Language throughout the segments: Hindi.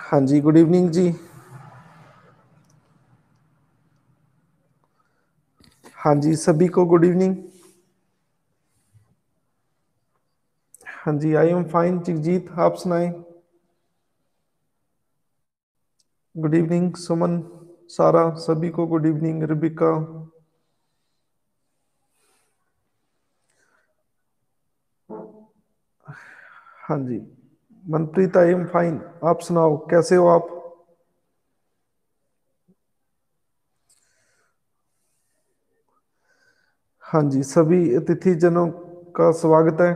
हाँ जी, गुड इवनिंग जी। हाँ जी, सभी को गुड इवनिंग। हाँ जी, आई एम फाइन जगजीत, आप सुनाएं। गुड इवनिंग सुमन, सारा, सभी को गुड इवनिंग। रिबिका। हाँ जी, मनप्रीत, आई एम फाइन। आप सुनाओ, कैसे हो आप? हाँ जी, सभी अतिथि जनों का स्वागत है।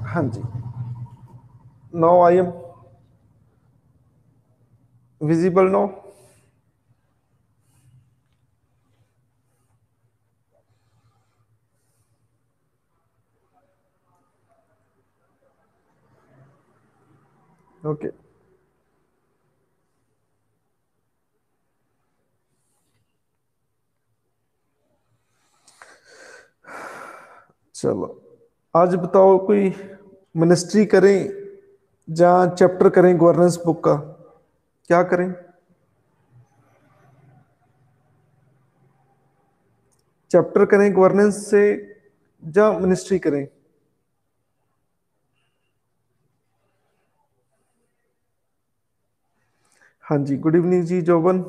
हाँ जी, now I am visible now. Okay, चलो। आज बताओ, कोई मिनिस्ट्री करें जहाँ चैप्टर करें गवर्नेंस बुक का, क्या करें? चैप्टर करें गवर्नेंस से या मिनिस्ट्री करें? हाँ जी, गुड इवनिंग जी जोबन।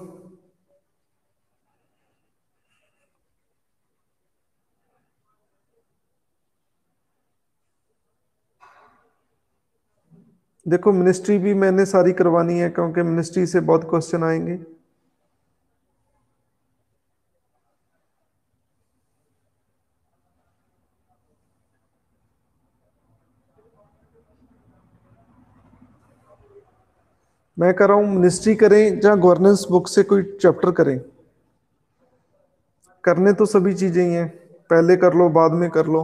देखो, मिनिस्ट्री भी मैंने सारी करवानी है क्योंकि मिनिस्ट्री से बहुत क्वेश्चन आएंगे। मैं कह रहा हूँ मिनिस्ट्री करें या गवर्नेंस बुक से कोई चैप्टर करें। करने तो सभी चीजें ही हैं, पहले कर लो बाद में कर लो।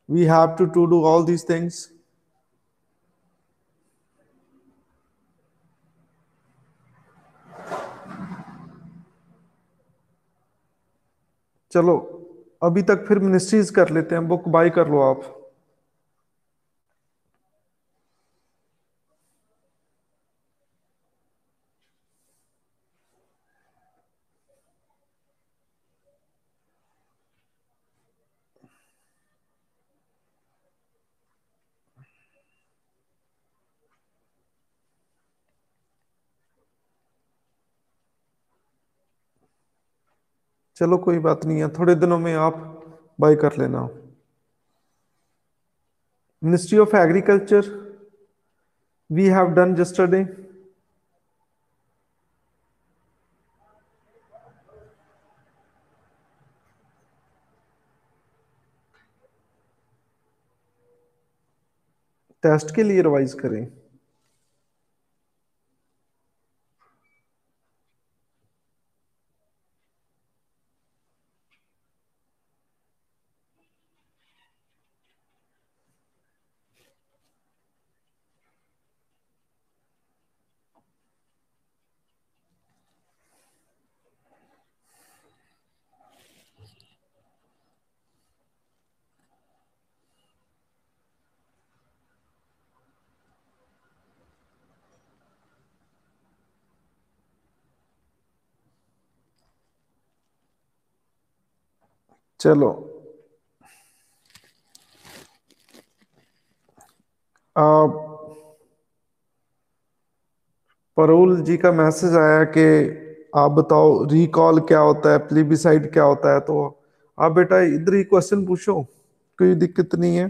We have to do all these things. चलो, अभी तक फिर मिनिस्ट्रीज कर लेते हैं, बुक बाय कर लो आप। चलो, कोई बात नहीं है, थोड़े दिनों में आप बाय कर लेना। Ministry of agriculture we have done yesterday. Test के लिए रिवाइज करें। चलो, आप, परुल जी का मैसेज आया कि आप बताओ रिकॉल क्या होता है, प्लीबिसाइड क्या होता है, तो आप बेटा इधर ही क्वेश्चन पूछो, कोई दिक्कत नहीं है।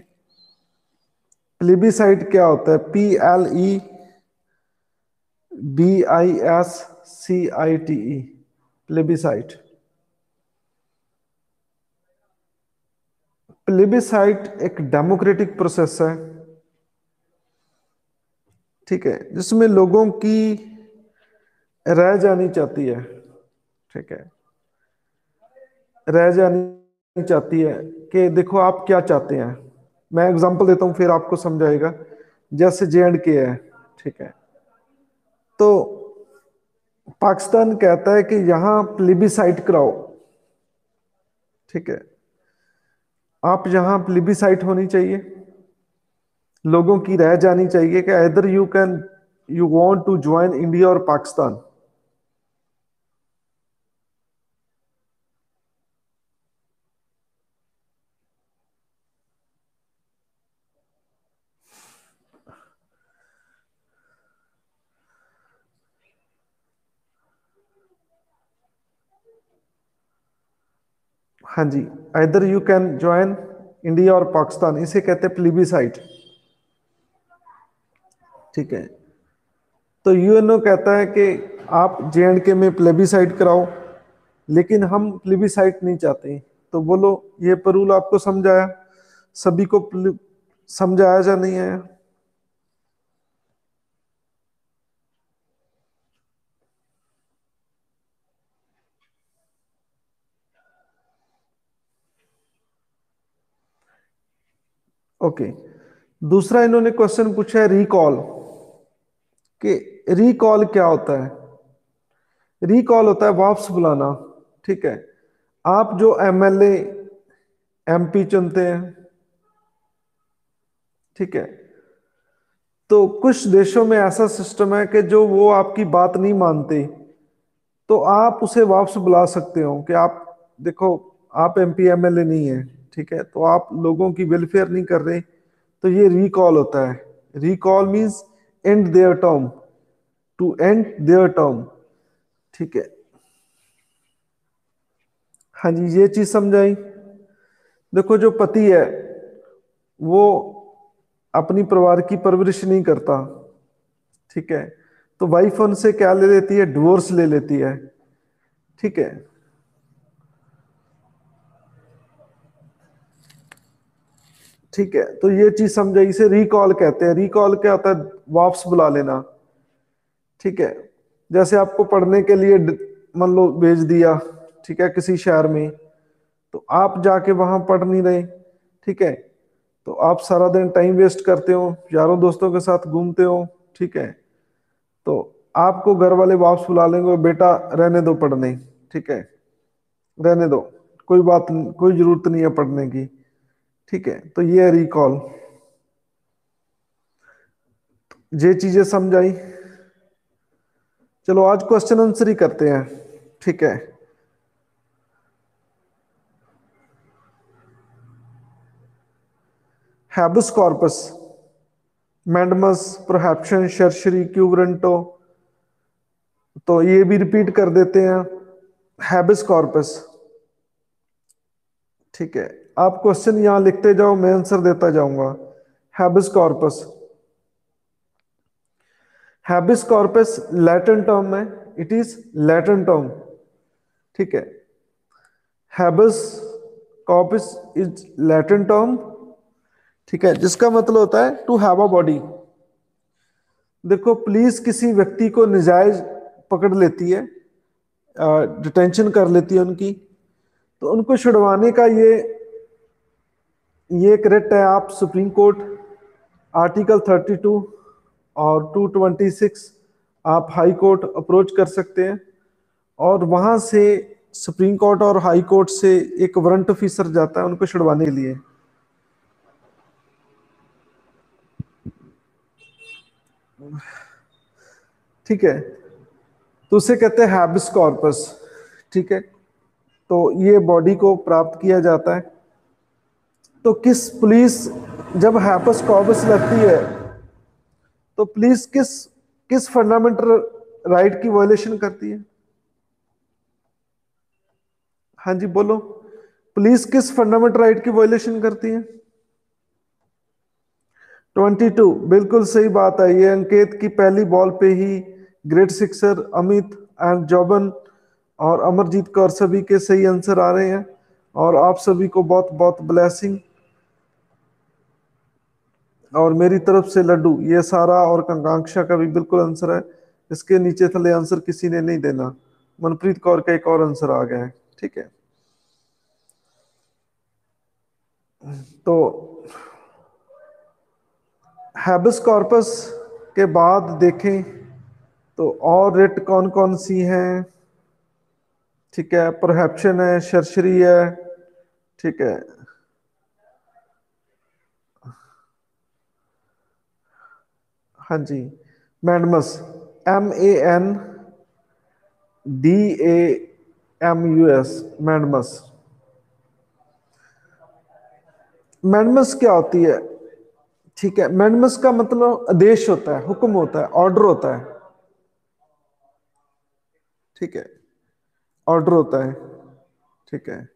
प्लीबिसाइड क्या होता है? PLEBISCITE, प्लीबिसाइड। प्लीबिसाइड एक डेमोक्रेटिक प्रोसेस है, ठीक है, जिसमें लोगों की राय जानी चाहती है, ठीक है। रह जानी चाहती है कि देखो आप क्या चाहते हैं। मैं एग्जांपल देता हूं फिर आपको समझाएगा। जैसे जे एंड के है, ठीक है, तो पाकिस्तान कहता है कि यहां प्लिबिसाइट कराओ, ठीक है, आप यहां प्लिबिसाइट होनी चाहिए, लोगों की राय जानी चाहिए कि इधर you want to join India और पाकिस्तान। हाँ जी, इधर यू कैन ज्वाइन इंडिया और पाकिस्तान, इसे कहते हैं प्लिबिसाइट, ठीक है। तो यूएनओ कहता है कि आप जे एंड के में प्लेबिसाइट कराओ, लेकिन हम प्लेबिसाइट नहीं चाहते। तो बोलो ये रूल आपको समझाया, सभी को समझाया या नहीं आया? ओके। दूसरा इन्होंने क्वेश्चन पूछा है रिकॉल, कि रिकॉल क्या होता है। रिकॉल होता है वापस बुलाना, ठीक है। आप जो एमएलए एमपी चुनते हैं, ठीक है, तो कुछ देशों में ऐसा सिस्टम है कि जो वो आपकी बात नहीं मानते, तो आप उसे वापस बुला सकते हो कि आप देखो, आप एमपी एमएलए नहीं है, ठीक है, तो आप लोगों की वेलफेयर नहीं कर रहे, तो ये रिकॉल होता है। Recall means end their term, to end their term, ठीक है। हाँ जी, ये चीज समझाई। देखो जो पति है वो अपनी परिवार की परवरिश नहीं करता, ठीक है, तो वाइफ उनसे क्या ले लेती है, डिवोर्स ले लेती है, ठीक है। ठीक है, तो ये चीज समझे, इसे रिकॉल कहते हैं। रिकॉल क्या होता है, वापस बुला लेना, ठीक है। जैसे आपको पढ़ने के लिए मान लो भेज दिया, ठीक है, किसी शहर में, तो आप जाके वहां पढ़ नहीं रहे, ठीक है, तो आप सारा दिन टाइम वेस्ट करते हो, यारों दोस्तों के साथ घूमते हो, ठीक है, तो आपको घर वाले वापस बुला लेंगे, बेटा रहने दो पढ़ने, ठीक है, रहने दो, कोई बात नहीं, कोई जरूरत नहीं है पढ़ने की, ठीक है, तो ये है रिकॉल। ये चीजें समझ आई। चलो आज क्वेश्चन आंसर ही करते हैं, ठीक है। हैबस कॉर्पस, मैंडमस, प्रोहैप्शन, शर्शरी, क्यूबरेंटो, तो ये भी रिपीट कर देते हैं। हैबस कॉर्पस, ठीक है, आप क्वेश्चन यहां लिखते जाओ, मैं आंसर देता जाऊंगा। Habeas corpus, habeas corpus Latin term है, इट इज लैटिन टर्म, ठीक है। Habeas corpus is Latin term, ठीक है, जिसका मतलब होता है टू हैव अ बॉडी। देखो पुलिस किसी व्यक्ति को निजायज पकड़ लेती है, डिटेंशन कर लेती है उनकी, तो उनको छुड़वाने का ये एक रिट है। आप सुप्रीम कोर्ट आर्टिकल 32 और 226 आप हाई कोर्ट अप्रोच कर सकते हैं, और वहां से सुप्रीम कोर्ट और हाई कोर्ट से एक वारंट ऑफिसर जाता है उनको छुड़वाने के लिए, ठीक है, तो उसे कहते हैं हैबिस कॉर्पस, ठीक है। तो ये बॉडी को प्राप्त किया जाता है। तो किस पुलिस जब हैबिस कॉर्पस लगती है, तो पुलिस किस किस फंडामेंटल राइट की वायलेशन करती है? हाँ जी बोलो, पुलिस किस फंडामेंटल राइट की वायलेशन करती है? 22, बिल्कुल सही बात है। ये अंकित की पहली बॉल पे ही ग्रेट सिक्सर अमित एंड जॉबन और अमरजीत कौर सभी के सही आंसर आ रहे हैं, और आप सभी को बहुत बहुत ब्लेसिंग। और मेरी तरफ से लड्डू, ये सारा और कंकांक्षा का भी बिल्कुल आंसर है। इसके नीचे थले आंसर किसी ने नहीं देना। मनप्रीत कौर का एक और आंसर आ गया है, ठीक है। तो हैबस कॉर्पस के बाद देखें तो और रिट कौन कौन सी हैं। ठीक है, प्रोहेप्शन है, शर्शरी है। ठीक है। हाँ जी, मैडमस, MENDAMUS, मैडमस। मैडमस क्या होती है? ठीक है, मैडमस का मतलब आदेश होता है, हुक्म होता है, ऑर्डर होता है। ठीक है, ऑर्डर होता है। ठीक है,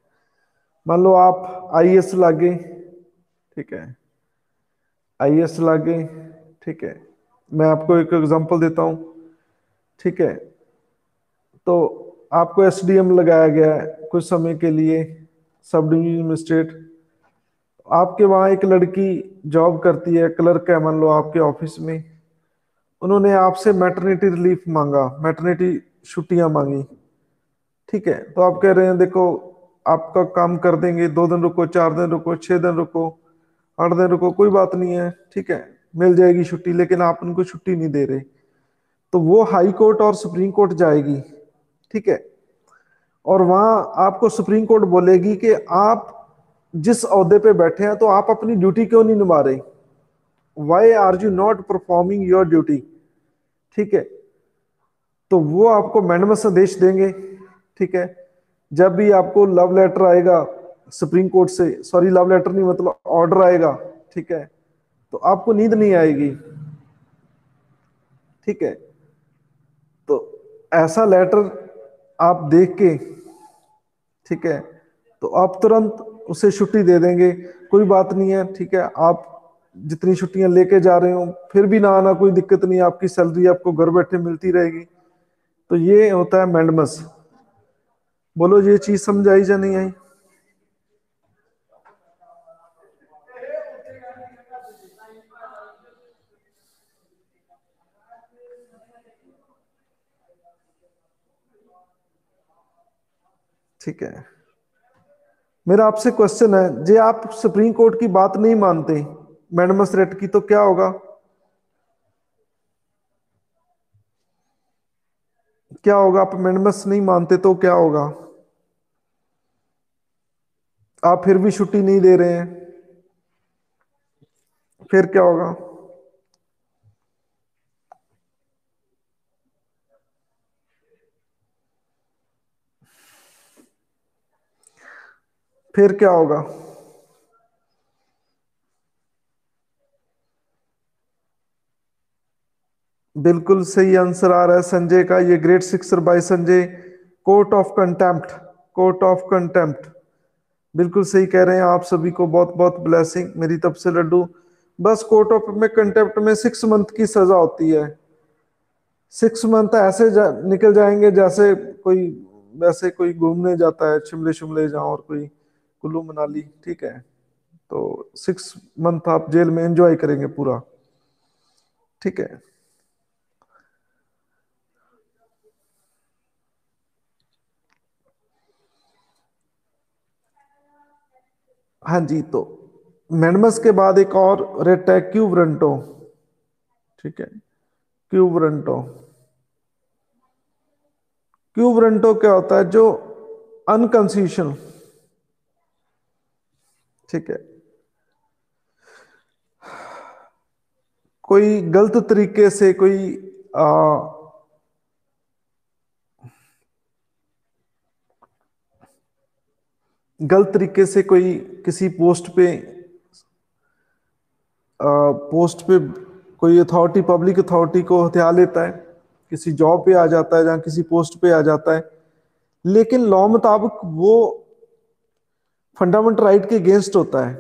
मान लो आप आईएएस लागे। ठीक है, आईएएस लागे। ठीक है, मैं आपको एक एग्जांपल देता हूं। ठीक है, तो आपको एसडीएम लगाया गया है कुछ समय के लिए, सब डिवीजन मजिस्ट्रेट। आपके वहां एक लड़की जॉब करती है, क्लर्क है मान लो आपके ऑफिस में। उन्होंने आपसे मैटरनिटी रिलीफ मांगा, मैटरनिटी छुट्टियां मांगी। ठीक है, तो आप कह रहे हैं देखो आपका काम कर देंगे, 2 दिन रुको, 4 दिन रुको, 6 दिन रुको, 8 दिन रुको, कोई बात नहीं है। ठीक है, मिल जाएगी छुट्टी, लेकिन आप उनको छुट्टी नहीं दे रहे। तो वो हाई कोर्ट और सुप्रीम कोर्ट जाएगी। ठीक है, और वहां आपको सुप्रीम कोर्ट बोलेगी कि आप जिस ओहदे पे बैठे हैं तो आप अपनी ड्यूटी क्यों नहीं निभा रहे, why are you not performing your duty. ठीक है, तो वो आपको मैंडमस आदेश देंगे। ठीक है, जब भी आपको लव लेटर आएगा सुप्रीम कोर्ट से, सॉरी लव लेटर नहीं मतलब ऑर्डर आएगा, ठीक है, तो आपको नींद नहीं आएगी। ठीक है, तो ऐसा लेटर आप देख के, ठीक है, तो आप तुरंत उसे छुट्टी दे देंगे, कोई बात नहीं है। ठीक है, आप जितनी छुट्टियां लेके जा रहे हो फिर भी ना आना, कोई दिक्कत नहीं, आपकी सैलरी आपको घर बैठे मिलती रहेगी। तो ये होता है मैंडमस। बोलो ये चीज समझ आई या नहीं आई? ठीक है, मेरा आपसे क्वेश्चन है, जे आप सुप्रीम कोर्ट की बात नहीं मानते मैडमस रेट की, तो क्या होगा? क्या होगा? आप मैडमस नहीं मानते तो क्या होगा? आप फिर भी छुट्टी नहीं दे रहे हैं, फिर क्या होगा? फिर क्या होगा? बिल्कुल सही आंसर आ रहा है संजय का, ये great sixer by Sanjay. Court of contempt, court of contempt, बिल्कुल सही कह रहे हैं आप। सभी को बहुत बहुत ब्लेसिंग मेरी तरफ से लड्डू। बस कोर्ट ऑफ में कंटेम्प्ट में 6 मंथ की सजा होती है। 6 मंथ ऐसे निकल जाएंगे जैसे कोई, वैसे कोई घूमने जाता है शिमले शिमले जहाँ, और कोई कुल्लू मनाली। ठीक है, तो 6 मंथ आप जेल में एंजॉय करेंगे पूरा। ठीक है। हाँ जी, तो मैनमस के बाद एक और रेट है क्यूबरंटो। ठीक है, क्यूबरंटो। क्यूबरंटो क्या होता है? जो अनकंस्टिट्यूशनल। ठीक है, कोई गलत तरीके से कोई आ, गलत तरीके से कोई किसी पोस्ट पे कोई अथॉरिटी, पब्लिक अथॉरिटी को हथिया लेता है, किसी जॉब पे आ जाता है, जहाँ किसी पोस्ट पे आ जाता है, लेकिन लॉ मुताबिक वो फंडामेंटल राइट के अगेंस्ट होता है।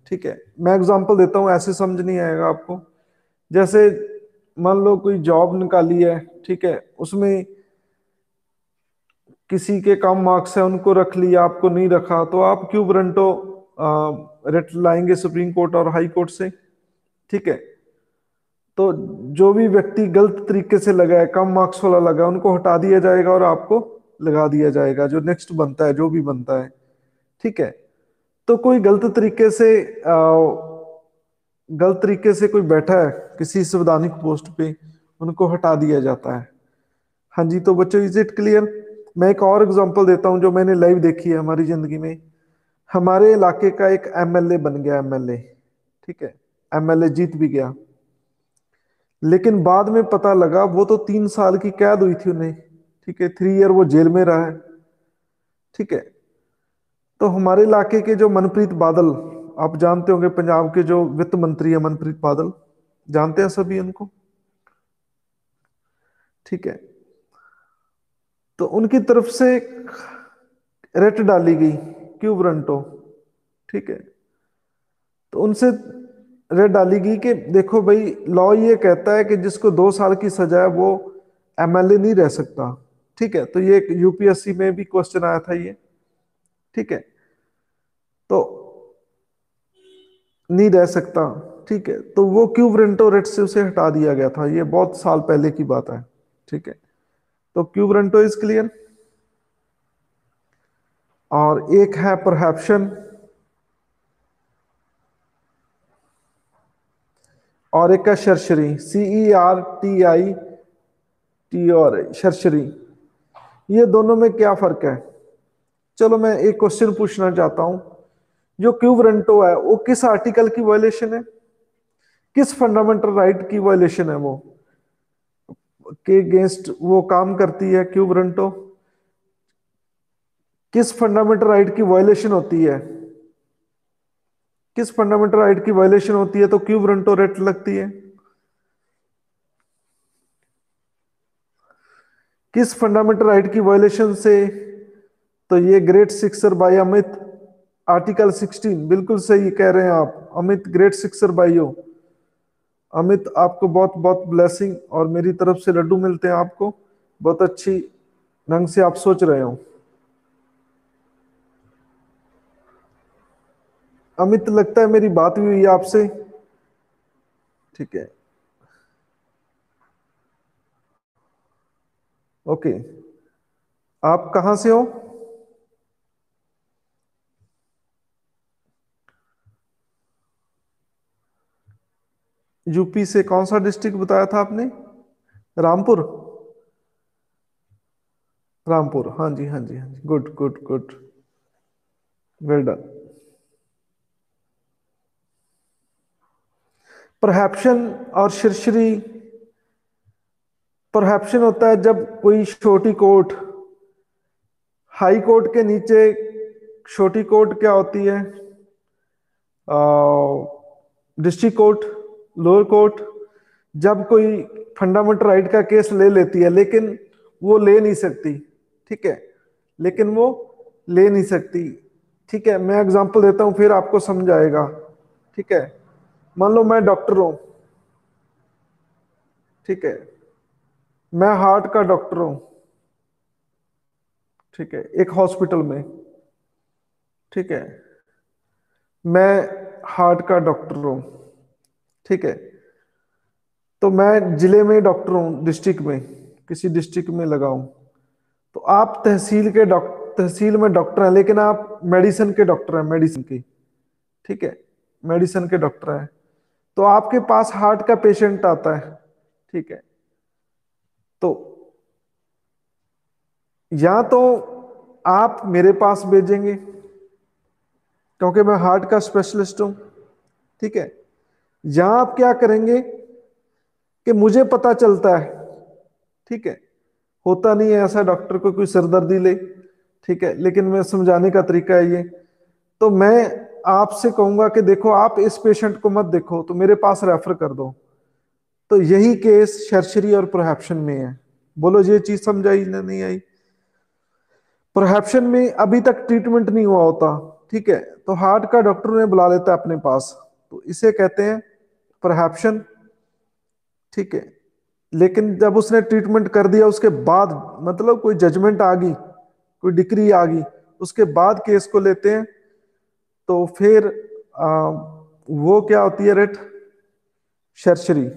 ठीक है, मैं एग्जांपल देता हूँ, ऐसे समझ नहीं आएगा आपको। जैसे मान लो कोई जॉब निकाली है, ठीक है, उसमें किसी के कम मार्क्स है, उनको रख लिया, आपको नहीं रखा, तो आप क्यों ब्रंटो रिट लाएंगे सुप्रीम कोर्ट और हाई कोर्ट से। ठीक है, तो जो भी व्यक्ति गलत तरीके से लगा है, कम मार्क्स वाला लगा है, उनको हटा दिया जाएगा और आपको लगा दिया जाएगा, जो नेक्स्ट बनता है, जो भी बनता है। ठीक है, तो कोई गलत तरीके से कोई बैठा है किसी संवैधानिक पोस्ट पे, उनको हटा दिया जाता है। हाँ जी, तो बच्चों इज इट क्लियर? मैं एक और एग्जांपल देता हूं जो मैंने लाइव देखी है हमारी जिंदगी में। हमारे इलाके का एक एमएलए बन गया, एमएलए, ठीक है, एमएलए जीत भी गया, लेकिन बाद में पता लगा वो तो 3 साल की कैद हुई थी उन्हें, ठीक है, 3 ईयर वो जेल में रहा है, ठीक है। तो हमारे इलाके के जो मनप्रीत बादल, आप जानते होंगे, पंजाब के जो वित्त मंत्री है मनप्रीत बादल, जानते हैं सभी उनको, ठीक है। तो उनकी तरफ से रेट डाली गई, क्यों ब्रंटो, ठीक है। तो उनसे रेट डाली गई कि देखो भाई, लॉ ये कहता है कि जिसको 2 साल की सजा है वो एमएलए नहीं रह सकता, ठीक है। तो ये यूपीएससी में भी क्वेश्चन आया था ये, ठीक है। तो नहीं रह सकता, ठीक है। तो वो क्यू ब्रेंटो रेट से उसे हटा दिया गया था, ये बहुत साल पहले की बात है, ठीक है। तो क्यू ब्रेंटो इज क्लियर। और एक है परहैप्शन, और एक है शर्शरी, CERTIT, और शर्शरी। ये दोनों में क्या फर्क है? चलो मैं एक क्वेश्चन पूछना चाहता हूं, जो क्यू ब्रेंटो है वो किस आर्टिकल की वायलेशन है, किस फंडामेंटल राइट की वायलेशन है, वो के अगेंस्ट वो काम करती है क्यू ब्रेंटो, किस फंडामेंटल राइट की वायलेशन होती है, किस फंडामेंटल राइट की वायलेशन होती है तो क्यू ब्रंटो रेट लगती है? किस फंडामेंटल राइट की वायलेशन से? तो ये great sixer by Amit, article 16, बिल्कुल सही कह रहे हैं आप अमित, ग्रेट सिक्सर बाई हो। अमित, आपको बहुत बहुत ब्लेसिंग और मेरी तरफ से लड्डू मिलते हैं आपको, बहुत अच्छी ढंग से आप सोच रहे हो। अमित, लगता है मेरी बात भी हुई है आपसे, ठीक है, ओके। आप कहां से हो? यूपी से कौन सा डिस्ट्रिक्ट बताया था आपने? रामपुर, रामपुर, हाँ जी, हाँ जी, हाँ जी, good good good, well done. परहैप्शन और शर्शरी, परहैप्शन होता है जब कोई छोटी कोर्ट, हाई कोर्ट के नीचे छोटी कोर्ट क्या होती है, डिस्ट्रिक्ट कोर्ट, लोअर कोर्ट, जब कोई फंडामेंटल राइट का केस ले लेती है लेकिन वो ले नहीं सकती, ठीक है, लेकिन वो ले नहीं सकती, ठीक है। मैं एग्जांपल देता हूं फिर आपको समझ आएगा, ठीक है। मान लो मैं डॉक्टर हूं, ठीक है, मैं हार्ट का डॉक्टर हूं, ठीक है, एक हॉस्पिटल में, ठीक है, मैं हार्ट का डॉक्टर हूं, ठीक है। तो मैं जिले में डॉक्टर हूं, डिस्ट्रिक्ट में, किसी डिस्ट्रिक्ट में लगाऊं। तो आप तहसील में डॉक्टर हैं लेकिन आप मेडिसिन के डॉक्टर हैं, मेडिसिन की, ठीक है, मेडिसिन के डॉक्टर हैं। तो आपके पास हार्ट का पेशेंट आता है, ठीक है। तो या तो आप मेरे पास भेजेंगे क्योंकि मैं हार्ट का स्पेशलिस्ट हूं, ठीक है, या आप क्या करेंगे कि मुझे पता चलता है, ठीक है, होता नहीं है ऐसा डॉक्टर को कोई सिरदर्दी ले, ठीक है, लेकिन मैं समझाने का तरीका है ये। तो मैं आपसे कहूंगा कि देखो आप इस पेशेंट को मत देखो, तो मेरे पास रेफर कर दो। तो यही केस शर्शरी और प्रोहेप्शन में है। बोलो ये चीज समझाई ना नहीं आई? प्रोहेप्शन में अभी तक ट्रीटमेंट नहीं हुआ होता, ठीक है, तो हार्ट का डॉक्टर उन्हें बुला लेता है अपने पास, तो इसे कहते हैं प्रोहेप्शन, ठीक है। लेकिन जब उसने ट्रीटमेंट कर दिया उसके बाद, मतलब कोई जजमेंट आ गई, कोई डिक्री आ गई, उसके बाद केस को लेते हैं, तो फिर वो क्या होती है रेट, शर्शरी,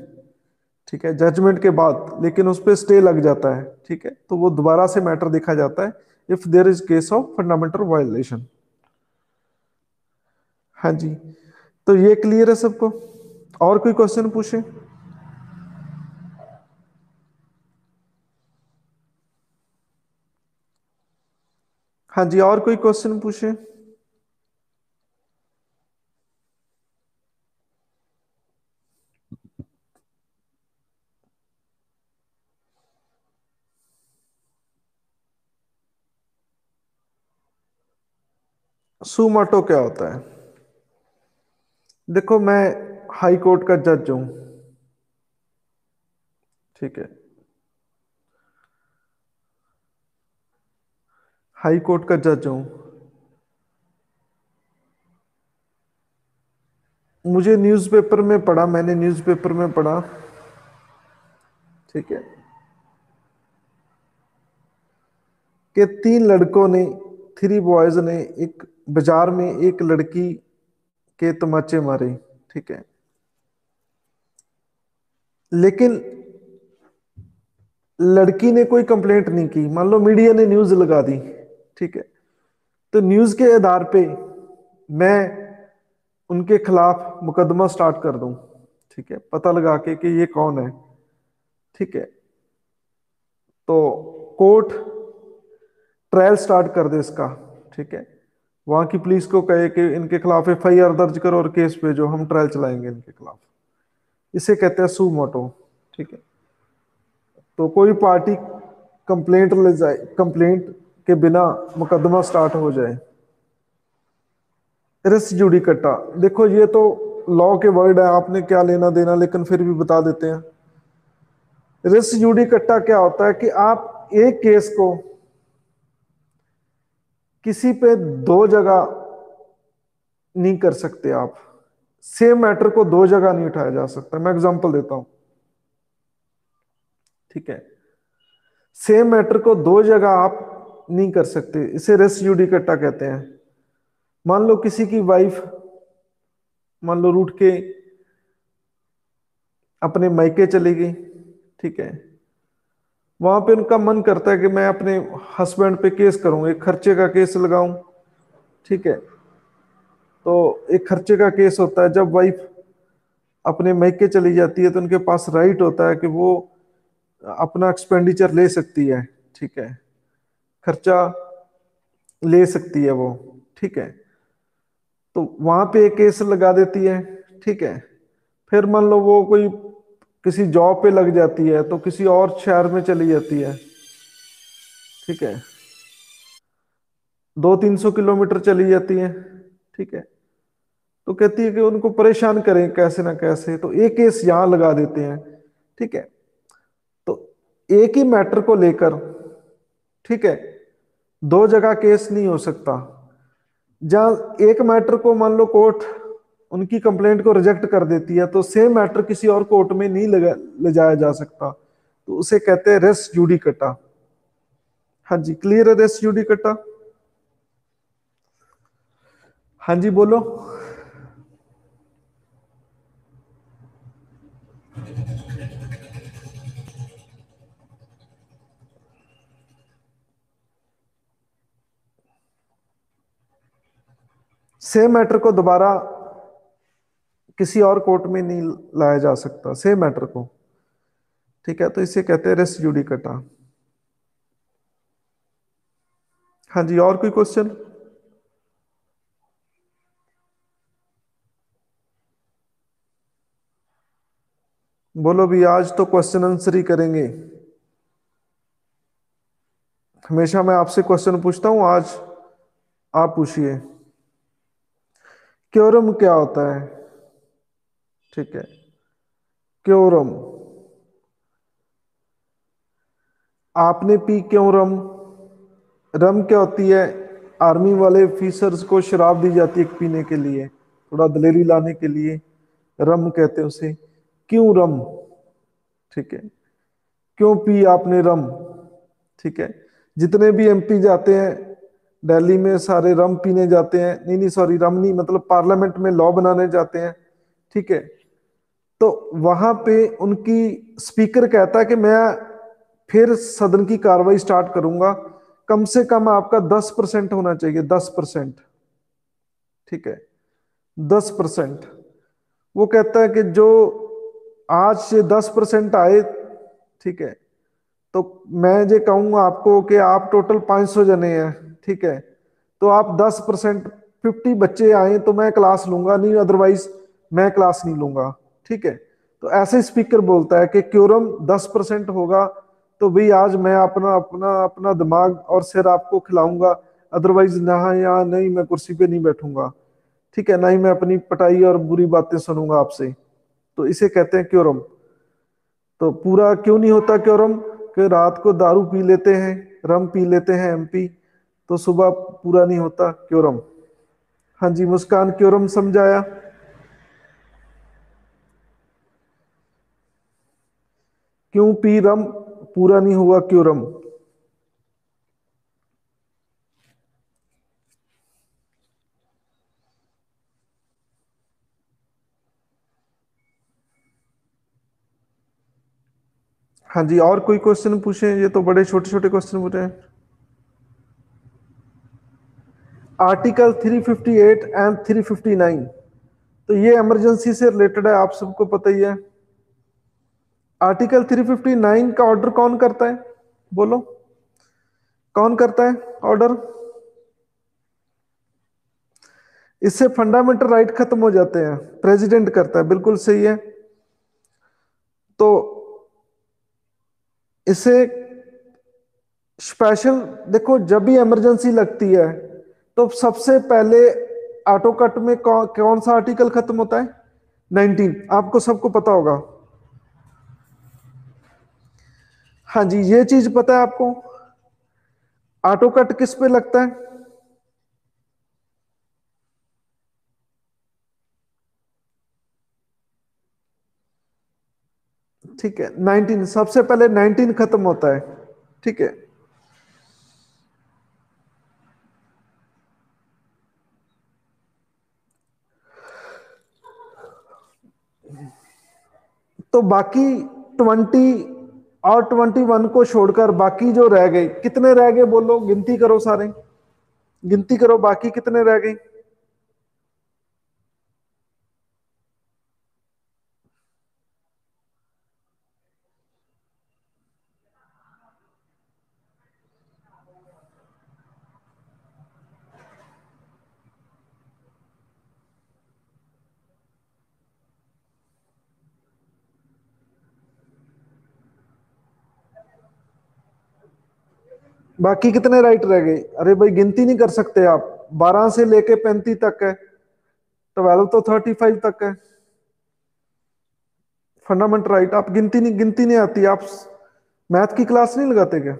ठीक है, जजमेंट के बाद, लेकिन उस पर स्टे लग जाता है, ठीक है, तो वो दोबारा से मैटर देखा जाता है if there is case of fundamental violation. हाँ जी, तो ये क्लियर है सबको? और कोई क्वेश्चन पूछे? हाँ जी, और कोई क्वेश्चन पूछे? सुमोटो क्या होता है? देखो, मैं हाई कोर्ट का जज हूं, ठीक है, हाई कोर्ट का जज हूं। मुझे न्यूज़पेपर में पढ़ा, मैंने न्यूज़पेपर में पढ़ा, ठीक है, कि तीन लड़कों ने, थ्री बॉयज ने एक बाजार में एक लड़की के तमाचे मारे, ठीक है, लेकिन लड़की ने कोई कंप्लेंट नहीं की। मान लो मीडिया ने न्यूज लगा दी, ठीक है, तो न्यूज के आधार पे मैं उनके खिलाफ मुकदमा स्टार्ट कर दूं, ठीक है, पता लगा के कि ये कौन है, ठीक है, तो कोर्ट ट्रायल स्टार्ट कर दे इसका, ठीक है, वहां की पुलिस को कहे कि इनके खिलाफ एफआईआर दर्ज करो और केस भेजो, हम ट्रायल चलाएंगे इनके खिलाफ। इसे कहते हैं सू मोटो, ठीक है। तो कोई पार्टी कंप्लेंट ले जाए, कंप्लेंट के बिना मुकदमा स्टार्ट हो जाए। रिस जुडिकटा, देखो ये तो लॉ के वर्ड है, आपने क्या लेना देना, लेकिन फिर भी बता देते हैं। रिस जुडिकटा क्या होता है कि आप एक केस को किसी पे दो जगह नहीं कर सकते। आप सेम मैटर को दो जगह नहीं उठाया जा सकता। मैं एग्जांपल देता हूं, ठीक है, सेम मैटर को दो जगह आप नहीं कर सकते, इसे रेस जुडिकटा कहते हैं। मान लो किसी की वाइफ, मान लो रूठ के अपने मायके चली गई, ठीक है, वहां पे उनका मन करता है कि मैं अपने हस्बैंड पे केस करूं, एक खर्चे का केस लगाऊं, ठीक है, तो एक खर्चे का केस होता है। जब वाइफ अपने मायके चली जाती है तो उनके पास राइट होता है कि वो अपना एक्सपेंडिचर ले सकती है, ठीक है, खर्चा ले सकती है वो, ठीक है, तो वहां पे एक केस लगा देती है, ठीक है। फिर मान लो वो कोई किसी जॉब पे लग जाती है तो किसी और शहर में चली जाती है, ठीक है, 200-300 किलोमीटर चली जाती है, ठीक है, तो कहती है कि उनको परेशान करें कैसे ना कैसे, तो एक केस यहां लगा देते हैं, ठीक है। तो एक ही मैटर को लेकर, ठीक है, दो जगह केस नहीं हो सकता। जहां एक मैटर को मान लो कोर्ट उनकी कंप्लेंट को रिजेक्ट कर देती है तो सेम मैटर किसी और कोर्ट में नहीं ले जाया जा सकता, तो उसे कहते हैं रेस जुडिकटा। हाँ जी, क्लियर है रेस जुडिकटा? हाँ जी, बोलो। सेम मैटर को दोबारा किसी और कोर्ट में नहीं लाया जा सकता, सेम मैटर को, ठीक है, तो इसे कहते हैं रेस जुडिकटा। हाँ जी, और कोई क्वेश्चन? बोलो भी, आज तो क्वेश्चन आंसर ही करेंगे। हमेशा मैं आपसे क्वेश्चन पूछता हूं, आज आप पूछिए। क्योरम क्या होता है? ठीक है, क्योरम, आपने पी क्यों रम? रम क्या होती है? आर्मी वाले ऑफिसर्स को शराब दी जाती है पीने के लिए, थोड़ा दलेरी लाने के लिए, रम कहते हैं उसे। क्यों रम? ठीक है, क्यों पी आपने रम? ठीक है, जितने भी एमपी जाते हैं दिल्ली में सारे रम पीने जाते हैं, नहीं नहीं सॉरी, रम नहीं, मतलब पार्लियामेंट में लॉ बनाने जाते हैं, ठीक है, तो वहां पे उनकी स्पीकर कहता है कि मैं फिर सदन की कार्रवाई स्टार्ट करूंगा, कम से कम आपका 10% होना चाहिए, 10%, ठीक है, 10%। वो कहता है कि जो आज से 10% आए, ठीक है, तो मैं ये कहूंगा आपको कि आप टोटल 500 जने हैं, ठीक है, तो आप 10%, 50 बच्चे आए तो मैं क्लास लूंगा, नहीं अदरवाइज मैं क्लास नहीं लूंगा, ठीक है। तो ऐसे स्पीकर बोलता है कि क्योरम 10% होगा, तो भाई आज मैं अपना अपना अपना दिमाग और सिर आपको खिलाऊंगा, अदरवाइज ना यहाँ नहीं, मैं कुर्सी पे नहीं बैठूंगा, ठीक है, ना ही मैं अपनी पटाई और बुरी बातें सुनूंगा आपसे। तो इसे कहते हैं क्योरम। तो पूरा क्यों नहीं होता क्योरम? कि रात को दारू पी लेते हैं, रम पी लेते हैं एमपी, तो सुबह पूरा नहीं होता क्योरम। हाँ जी मुस्कान, क्योरम समझाया? क्यों पी रम, पूरा नहीं हुआ क्योरम। हाँ जी, और कोई क्वेश्चन पूछे, ये तो बड़े छोटे छोटे क्वेश्चन पूछे हैं। आर्टिकल 358 एंड 359, तो ये इमरजेंसी से रिलेटेड है, आप सबको पता ही है। आर्टिकल 359 का ऑर्डर कौन करता है? बोलो, कौन करता है ऑर्डर? इससे फंडामेंटल राइट खत्म हो जाते हैं, प्रेसिडेंट करता है, बिल्कुल सही है। तो इसे स्पेशल, देखो जब भी इमरजेंसी लगती है तो सबसे पहले ऑटो कट में कौन सा आर्टिकल खत्म होता है? 19, आपको सबको पता होगा। हाँ जी, ये चीज पता है आपको? ऑटो कट किस पे लगता है? ठीक है, 19, सबसे पहले 19 खत्म होता है, ठीक है। तो बाकी 20 और 21 को छोड़कर बाकी जो रह गए, कितने रह गए बोलो, गिनती करो सारे, गिनती करो बाकी कितने रह गए। बाकी कितने राइट रह गए? अरे भाई गिनती नहीं कर सकते आप, 12 से लेके 35 तक है, 12 तो 35 तक है फंडामेंटल राइट। आप गिनती नहीं आती, आप मैथ की क्लास नहीं लगाते क्या?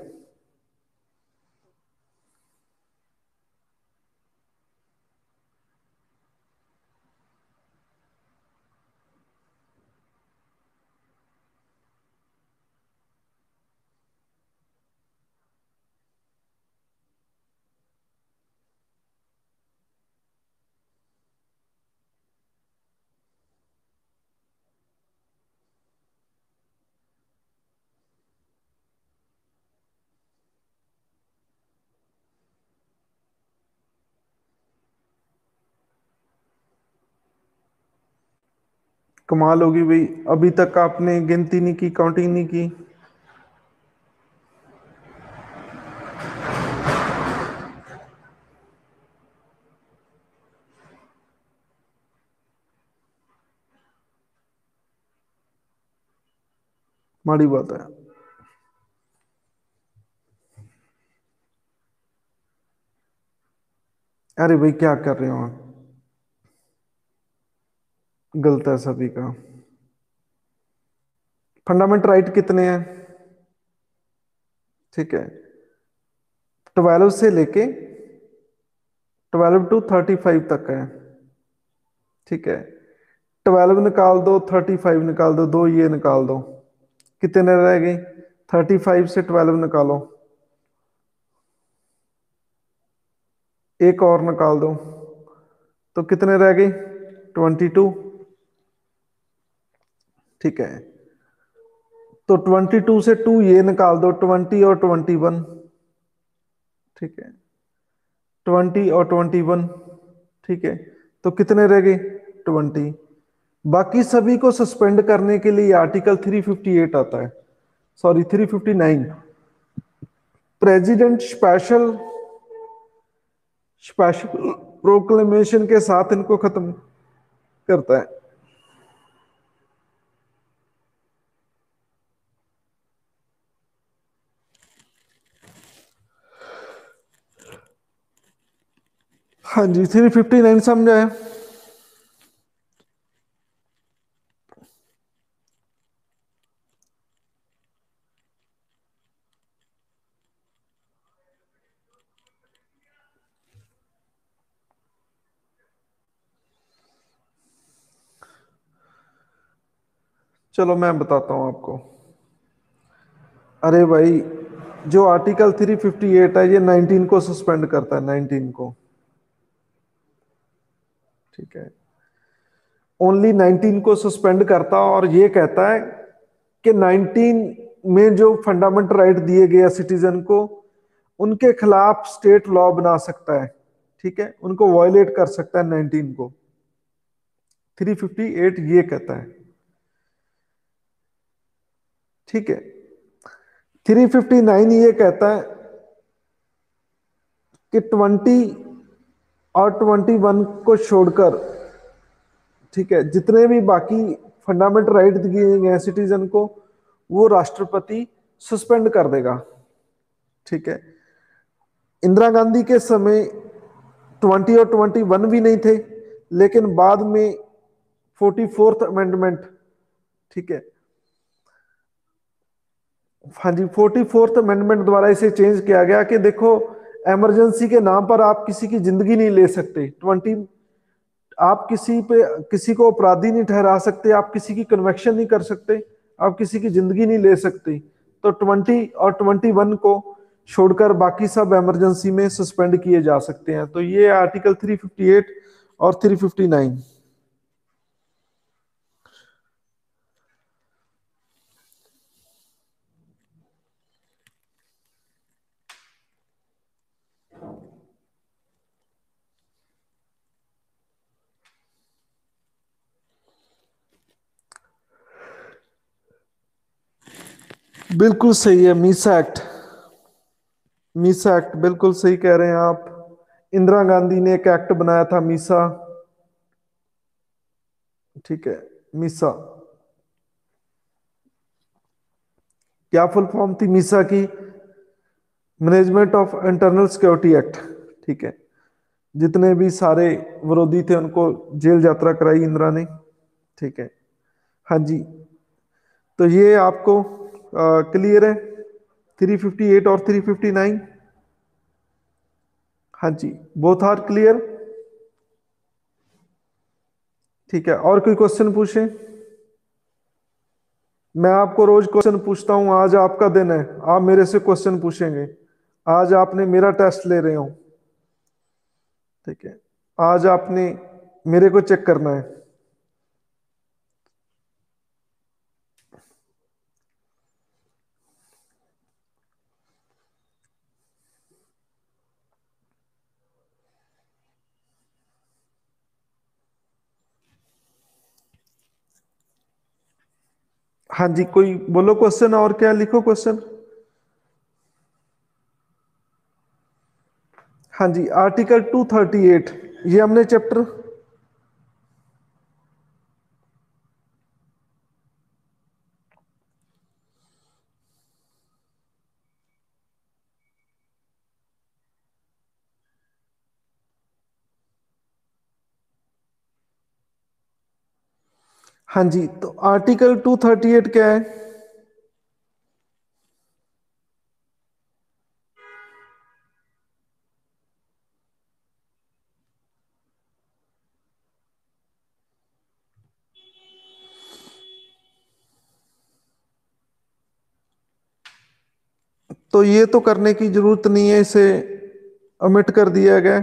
कमाल होगी भाई, अभी तक आपने गिनती नहीं की, काउंटिंग नहीं की। माड़ी बात है। अरे भाई क्या कर रहे हो आप? गलत है सभी का। फंडामेंटल राइट कितने हैं? ठीक है, 12 से लेके 12 टू 35 तक है, ठीक है। 12 निकाल दो, 35 निकाल दो, दो ये निकाल दो, कितने रह गए? 35 से 12 निकालो, एक और निकाल दो, तो कितने रह गए? 22, ठीक है। तो 22 से 2 ये निकाल दो, 20 और 21, ठीक है, 20 और 21, ठीक है। तो कितने रह गए? 20। बाकी सभी को सस्पेंड करने के लिए आर्टिकल 358 आता है, sorry 359। President special special proclamation के साथ इनको खत्म करता है। हाँ जी, 359 समझा है। चलो मैं बताता हूं आपको। अरे भाई, जो आर्टिकल 358 है ये 19 को सस्पेंड करता है, 19 को। ठीक है, ओनली 19 को सस्पेंड करता और ये कहता है कि 19 में जो फंडामेंटल राइट दिए गए सिटीजन को, उनके खिलाफ स्टेट लॉ बना सकता है। ठीक है, उनको वायलेट कर सकता है 19 को। 358 ये कहता है। ठीक है, 359 ये कहता है कि 20 और 21 को छोड़कर, ठीक है, जितने भी बाकी फंडामेंटल राइट दिए गए हैं सिटीजन को, वो राष्ट्रपति सस्पेंड कर देगा। ठीक है, इंदिरा गांधी के समय 20 और 21 भी नहीं थे, लेकिन बाद में 44th अमेंडमेंट, ठीक है, हाँ जी, 44th अमेंडमेंट द्वारा इसे चेंज किया गया कि देखो, इमरजेंसी के नाम पर आप किसी की जिंदगी नहीं ले सकते। 20, आप किसी पे किसी को अपराधी नहीं ठहरा सकते, आप किसी की कन्वेक्शन नहीं कर सकते, आप किसी की जिंदगी नहीं ले सकते। तो 20 और 21 को छोड़कर बाकी सब इमरजेंसी में सस्पेंड किए जा सकते हैं। तो ये आर्टिकल 358 और 359। बिल्कुल सही है, मीसा एक्ट। मीसा एक्ट बिल्कुल सही कह रहे हैं आप। इंदिरा गांधी ने एक एक्ट बनाया था, मीसा। ठीक है, मीसा। क्या फुल फॉर्म थी मीसा की? Management of internal security act. ठीक है, जितने भी सारे विरोधी थे उनको जेल यात्रा कराई इंदिरा ने। ठीक है, हाँ जी। तो ये आपको क्लियर है, 358 और 359? हाँ जी, बोथ आर क्लियर। ठीक है, और कोई क्वेश्चन पूछें? मैं आपको रोज क्वेश्चन पूछता हूं, आज आपका दिन है, आप मेरे से क्वेश्चन पूछेंगे। आज आपने मेरा टेस्ट ले रहे हो। ठीक है, आज आपने मेरे को चेक करना है। हाँ जी, कोई बोलो क्वेश्चन, और क्या लिखो क्वेश्चन। हाँ जी, आर्टिकल 238, ये हमने चैप्टर, हाँ जी, तो आर्टिकल 238 क्या है? तो ये तो करने की जरूरत नहीं है, इसे ओमिट कर दिया गया।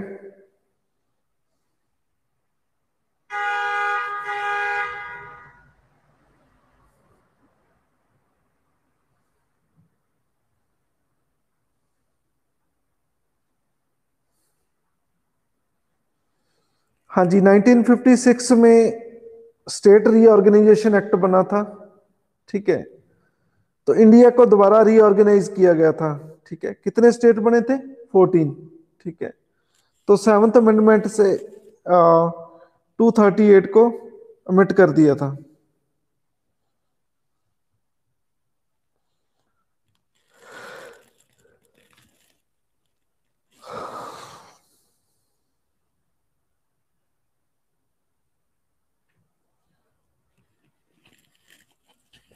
हाँ जी, 1956 में स्टेट रीऑर्गेनाइजेशन एक्ट बना था। ठीक है, तो इंडिया को दोबारा रीऑर्गेनाइज किया गया था। ठीक है, कितने स्टेट बने थे? 14। ठीक है, तो सेवन्थ अमेंडमेंट से 238 को अमिट कर दिया था।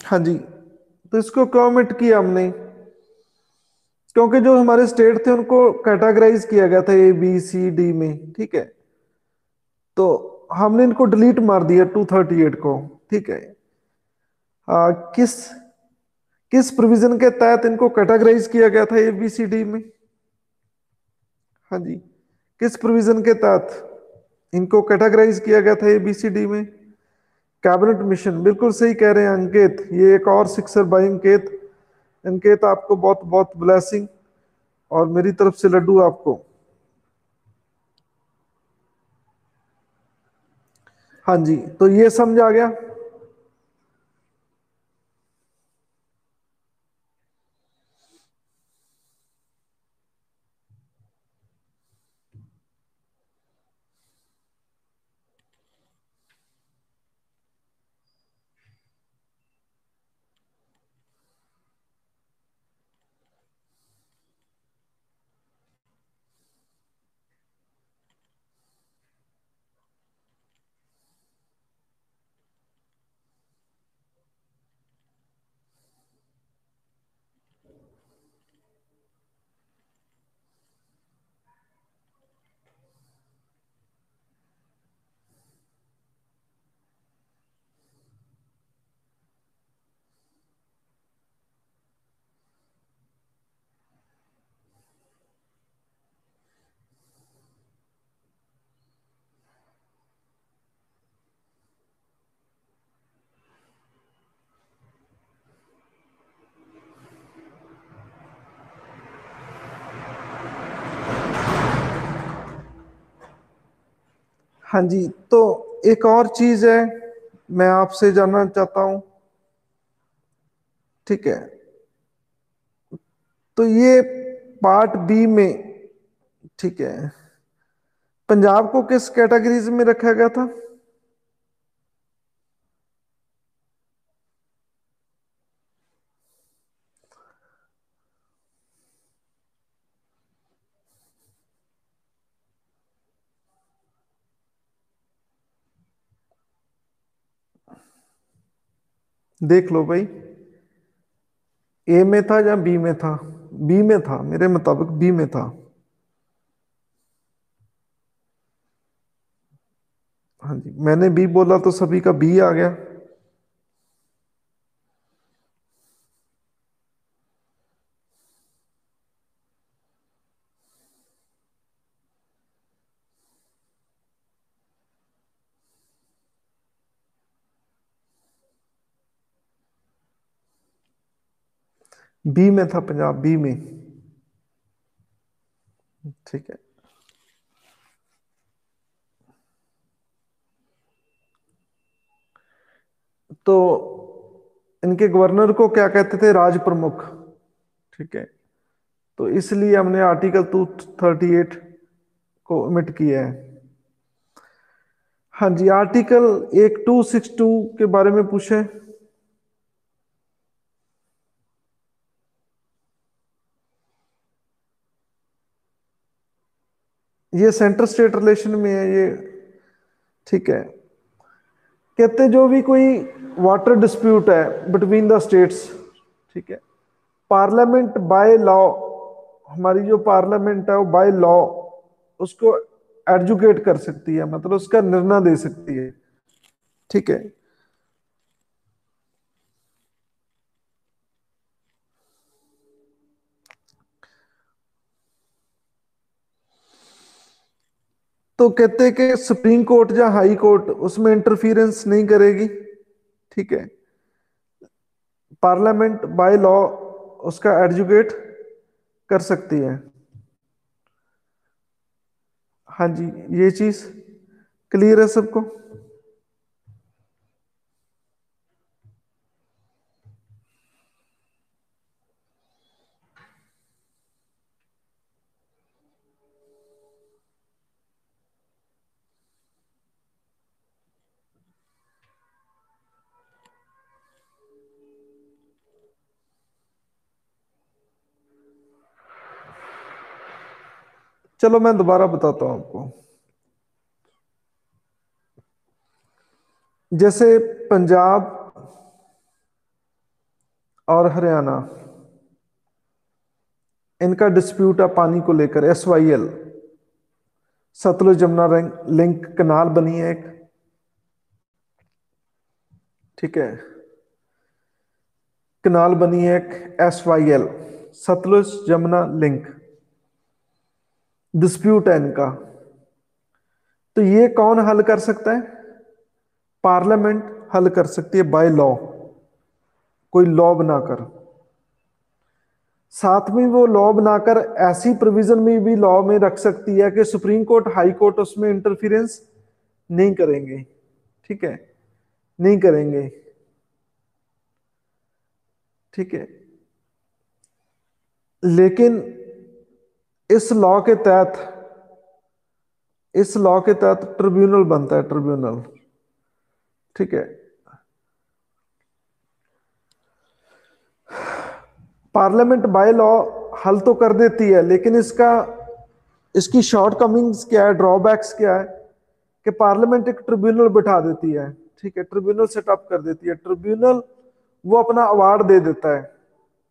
हाँ जी, तो इसको क्यों अमिट किया हमने? क्योंकि जो हमारे स्टेट थे उनको कैटेगराइज किया गया था ABCD में। ठीक है, तो हमने इनको डिलीट मार दिया 238 को। ठीक है, किस किस प्रोविजन के तहत इनको कैटेगराइज किया गया था ABCD में? हाँ जी, किस प्रोविजन के तहत इनको कैटेगराइज किया गया था ABCD में? कैबिनेट मिशन, बिल्कुल सही कह रहे हैं अंकित, ये एक और सिक्सर बाय अंकित। अंकित आपको बहुत बहुत ब्लेसिंग, और मेरी तरफ से लड्डू आपको। हाँ जी, तो ये समझ आ गया। हाँ जी, तो एक और चीज है, मैं आपसे जानना चाहता हूं। ठीक है, तो ये पार्ट बी में, ठीक है, पंजाब को किस कैटेगरीज में रखा गया था? देख लो भाई, ए में था या बी में था? बी में था, मेरे मुताबिक बी में था। हाँ जी, मैंने बी बोला तो सभी का बी आ गया। बी में था पंजाब, बी में। ठीक है, तो इनके गवर्नर को क्या कहते थे? राज प्रमुख। ठीक है, तो इसलिए हमने आर्टिकल 238 को ओमिट किया है। हाँ जी, आर्टिकल 1262 के बारे में पूछे। ये सेंटर स्टेट रिलेशन में है ये। ठीक है, कहते जो भी कोई वाटर डिस्प्यूट है बिटवीन द स्टेट्स, ठीक है, पार्लियामेंट बाय लॉ, हमारी जो पार्लियामेंट है वो बाय लॉ उसको एडजुकेट कर सकती है, मतलब उसका निर्णय दे सकती है। ठीक है, तो कहते हैं कि सुप्रीम कोर्ट या हाई कोर्ट उसमें इंटरफियरेंस नहीं करेगी। ठीक है, पार्लियामेंट बाय लॉ उसका एडजुकेट कर सकती है। हाँ जी, ये चीज क्लियर है सबको? चलो मैं दोबारा बताता हूं आपको। जैसे पंजाब और हरियाणा, इनका डिस्प्यूट है पानी को लेकर, SYL, सतलुज यमुना लिंक कनाल बनी है एक, ठीक है, कनाल बनी है एक, SYL, Sutlej Yamuna link, dispute है इनका। तो ये कौन हल कर सकता है? पार्लियामेंट हल कर सकती है बाय लॉ, कोई लॉ बनाकर। साथ में वो लॉ बनाकर ऐसी प्रोविजन में भी लॉ में रख सकती है कि सुप्रीम कोर्ट, हाई कोर्ट उसमें इंटरफियरेंस नहीं करेंगे, ठीक है, नहीं करेंगे, ठीक है। लेकिन इस लॉ के तहत, इस लॉ के तहत ट्रिब्यूनल बनता है, ट्रिब्यूनल, ठीक है। पार्लियामेंट बाय लॉ हल तो कर देती है, लेकिन इसका, इसकी शॉर्ट कमिंग्स क्या है, ड्रॉबैक्स क्या है, कि पार्लियामेंट एक ट्रिब्यूनल बिठा देती है, ठीक है, ट्रिब्यूनल सेटअप कर देती है। ट्रिब्यूनल वो अपना अवार्ड दे देता है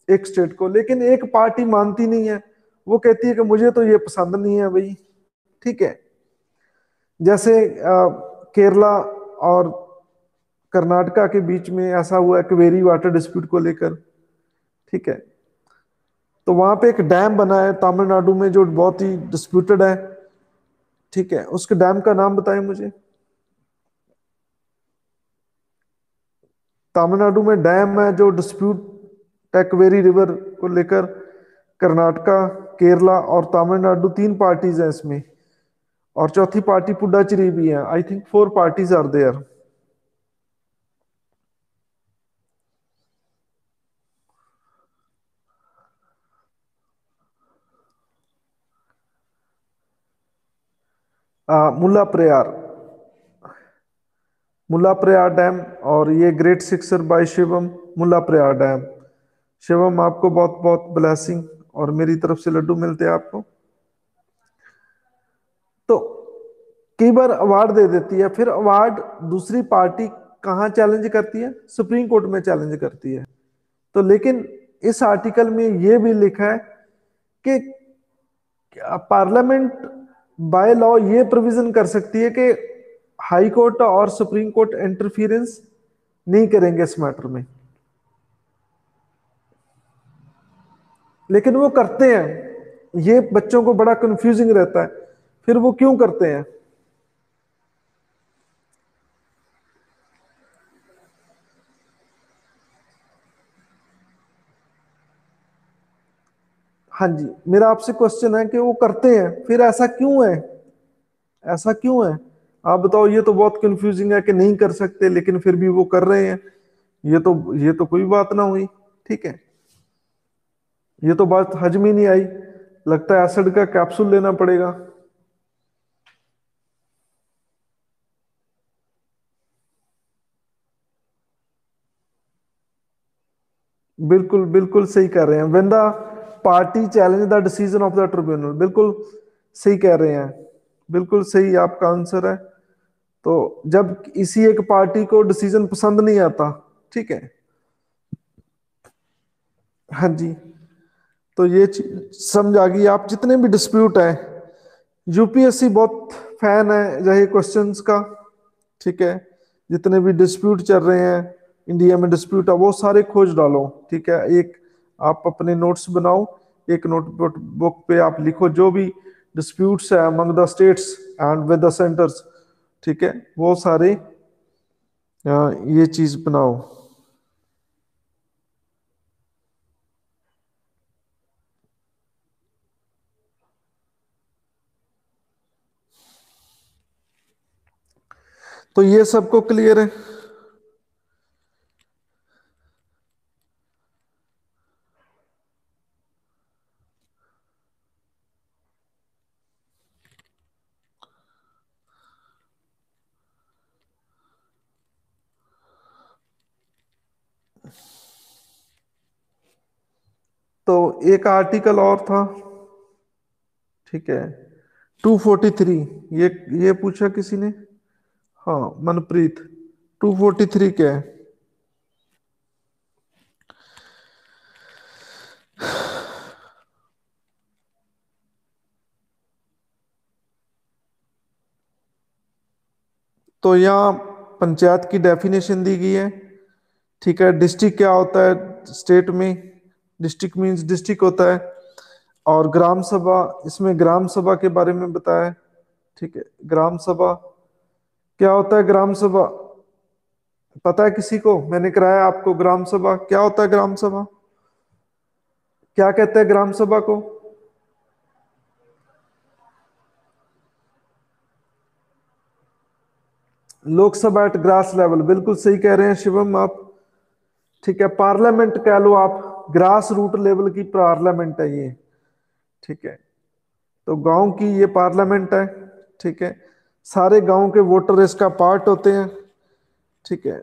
एक स्टेट को, लेकिन एक पार्टी मानती नहीं है, वो कहती है कि मुझे तो ये पसंद नहीं है भाई, ठीक है। जैसे केरला और कर्नाटका के बीच में ऐसा हुआ है कावेरी वाटर डिस्प्यूट को लेकर, ठीक है। तो वहां पे एक डैम बना है तमिलनाडु में जो बहुत ही डिस्प्यूटेड है, ठीक है। उसके डैम का नाम बताएं मुझे। तमिलनाडु में डैम है जो डिस्प्यूट है कावेरी रिवर को लेकर, कर्नाटका, केरला और तमिलनाडु, तीन पार्टीज हैं इसमें, और चौथी पार्टी पुडुचेरी भी है। I think 4 parties are there. मुल्ला प्रयार, मुल्ला प्रयार डैम, और ये ग्रेट सिक्सर बाय शिवम, मुल्ला प्रयार डैम। शिवम आपको बहुत बहुत ब्लेसिंग, और मेरी तरफ से लड्डू मिलते हैं आपको। तो कई बार अवार्ड दे देती है, फिर अवार्ड दूसरी पार्टी कहाँ चैलेंज करती है? सुप्रीम कोर्ट में चैलेंज करती है। तो लेकिन इस आर्टिकल में यह भी लिखा है कि पार्लियामेंट बाय लॉ ये प्रोविजन कर सकती है कि हाई कोर्ट और सुप्रीम कोर्ट इंटरफियरेंस नहीं करेंगे इस मैटर में, लेकिन वो करते हैं। ये बच्चों को बड़ा कंफ्यूजिंग रहता है, फिर वो क्यों करते हैं? हाँ जी, मेरा आपसे क्वेश्चन है कि वो करते हैं, फिर ऐसा क्यों है? ऐसा क्यों है? आप बताओ। ये तो बहुत कंफ्यूजिंग है कि नहीं कर सकते, लेकिन फिर भी वो कर रहे हैं। ये तो कोई बात ना हुई, ठीक है। ये तो बात हजम ही नहीं आई, लगता है एसिड का कैप्सूल लेना पड़ेगा। बिल्कुल बिल्कुल सही कह रहे हैं। When the party challenge the decision of the tribunal, बिल्कुल सही कह रहे हैं, बिल्कुल सही आपका आंसर है। तो जब इसी एक पार्टी को डिसीजन पसंद नहीं आता, ठीक है, हाँ जी, तो ये चीज समझ आ गई। आप जितने भी डिस्प्यूट है, यूपीएससी बहुत फैन है यही क्वेश्चंस का, ठीक है। जितने भी डिस्प्यूट चल रहे हैं इंडिया में, डिस्प्यूट है वो सारे खोज डालो, ठीक है। एक आप अपने नोट्स बनाओ, एक नोटबुक बुक पे आप लिखो जो भी डिस्प्यूट्स है among the states and with the centres, ठीक है, वो सारे ये चीज बनाओ। तो ये सबको क्लियर है। तो एक आर्टिकल और था, ठीक है, 243, ये पूछा किसी ने। हाँ, मनप्रीत, 243 क्या है? तो यहाँ पंचायत की डेफिनेशन दी गई है, ठीक है। डिस्ट्रिक्ट क्या होता है स्टेट में? डिस्ट्रिक्ट मीन्स डिस्ट्रिक्ट होता है। और ग्राम सभा, इसमें ग्राम सभा के बारे में बताया है, ठीक है। ग्राम सभा क्या होता है? ग्राम सभा पता है किसी को? मैंने कराया आपको। ग्राम सभा क्या होता है? ग्राम सभा क्या कहते हैं ग्राम सभा को? लोकसभा एट ग्रास लेवल, बिल्कुल सही कह रहे हैं शिवम आप, ठीक है। पार्लियामेंट कह लो आप, ग्रास रूट लेवल की पार्लियामेंट है ये, ठीक है। तो गांव की ये पार्लियामेंट है, ठीक है। सारे गांव के वोटर इसका पार्ट होते हैं, ठीक है।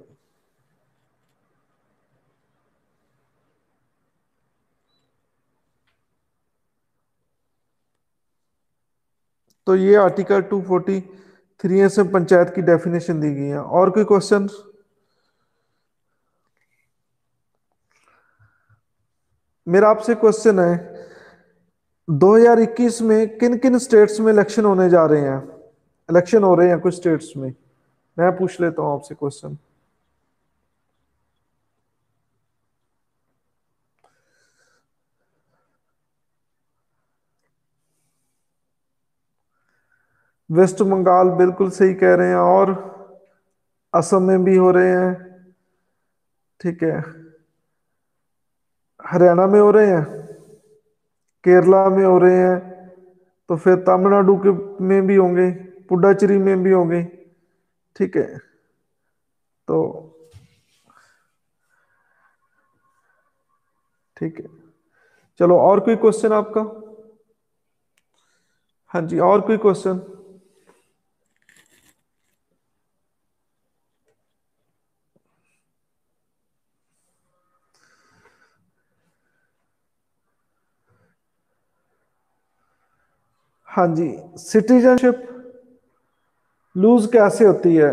तो ये आर्टिकल 243 से पंचायत की डेफिनेशन दी गई है। और कोई क्वेश्चन? मेरा आपसे क्वेश्चन है, 2021 में किन किन स्टेट्स में इलेक्शन होने जा रहे हैं? इलेक्शन हो रहे हैं कुछ स्टेट्स में, मैं पूछ लेता हूं आपसे क्वेश्चन। वेस्ट बंगाल बिल्कुल सही कह रहे हैं, और असम में भी हो रहे हैं, ठीक है। हरियाणा में हो रहे हैं, केरला में हो रहे हैं, तो फिर तमिलनाडु के में भी होंगे, पुडुचेरी में भी होंगे, ठीक है। तो ठीक है, चलो और कोई क्वेश्चन आपका? हाँ जी, और कोई क्वेश्चन? हाँ जी, सिटीजनशिप लूज कैसे होती है?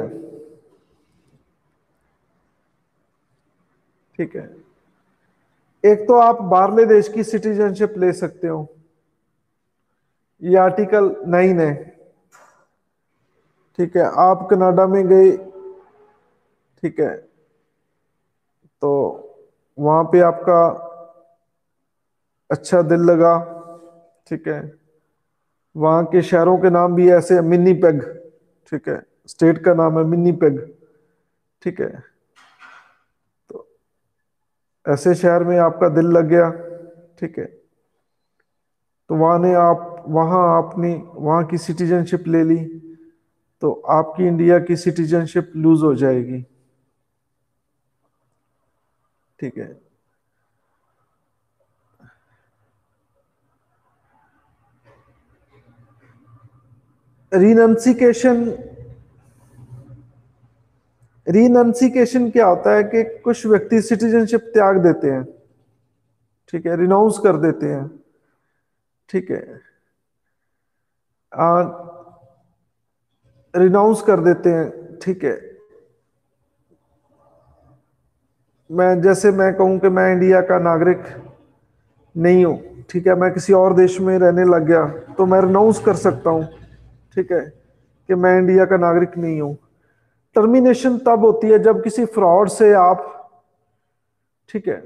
ठीक है, एक तो आप बाहरले देश की सिटीजनशिप ले सकते हो, ये आर्टिकल 9 है, ठीक है। आप कनाडा में गए, ठीक है, तो वहां पे आपका अच्छा दिल लगा, ठीक है। वहां के शहरों के नाम भी ऐसे, मिनीपेग, ठीक है, स्टेट का नाम है मिनीपेग, ठीक है। तो ऐसे शहर में आपका दिल लग गया, ठीक है, तो वहां आपने वहां की सिटीजनशिप ले ली, तो आपकी इंडिया की सिटीजनशिप लूज हो जाएगी, ठीक है। रीनंसिकेशन, रीनंसिकेशन क्या होता है कि कुछ व्यक्ति सिटीजनशिप त्याग देते हैं, ठीक है, रिनाउंस कर देते हैं, ठीक है, रिनाउंस कर देते हैं, ठीक है। मैं कहूं कि मैं इंडिया का नागरिक नहीं हूं, ठीक है, मैं किसी और देश में रहने लग गया, तो मैं रिनाउंस कर सकता हूं, ठीक है, कि मैं इंडिया का नागरिक नहीं हूं। टर्मिनेशन तब होती है जब किसी फ्रॉड से आप, ठीक है,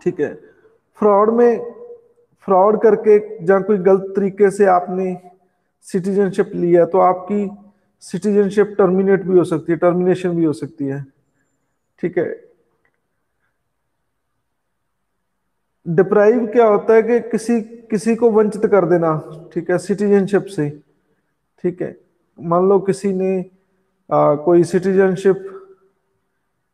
ठीक है, फ्रॉड में फ्रॉड करके या कोई गलत तरीके से आपने सिटीजनशिप लिया, तो आपकी सिटीजनशिप टर्मिनेट भी हो सकती है, टर्मिनेशन भी हो सकती है, ठीक है। डिप्राइव क्या होता है कि किसी किसी को वंचित कर देना, ठीक है, सिटीजनशिप से, ठीक है। मान लो किसी ने कोई सिटीजनशिप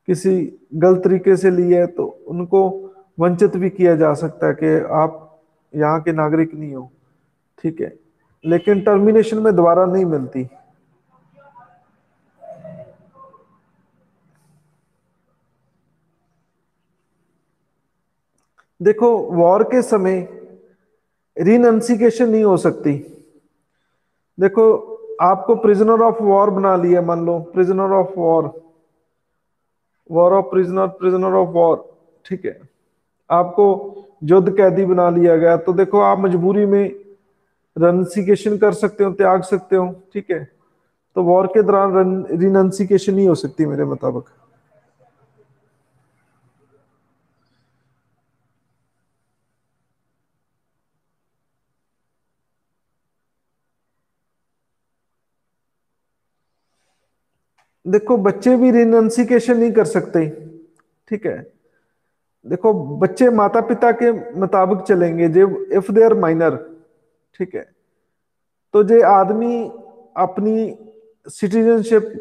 किसी गलत तरीके से ली है, तो उनको वंचित भी किया जा सकता है कि आप यहाँ के नागरिक नहीं हो। ठीक है, लेकिन टर्मिनेशन में दोबारा नहीं मिलती। देखो, वॉर के समय रिनंसिकेशन नहीं हो सकती। देखो, आपको प्रिजनर ऑफ वॉर बना लिया, मान लो prisoner of war, war of prisoner, prisoner of war. ठीक है, आपको युद्ध कैदी बना लिया गया, तो देखो आप मजबूरी में रनसिकेशन कर सकते हो, त्याग सकते हो। ठीक है, तो वॉर के दौरान रिनंसिकेशन नहीं हो सकती मेरे मुताबिक। देखो, बच्चे भी रिनंसिकेशन नहीं कर सकते। ठीक है, देखो बच्चे माता पिता के मुताबिक चलेंगे, जो इफ दे आर माइनर। ठीक है, तो जो आदमी अपनी सिटीजनशिप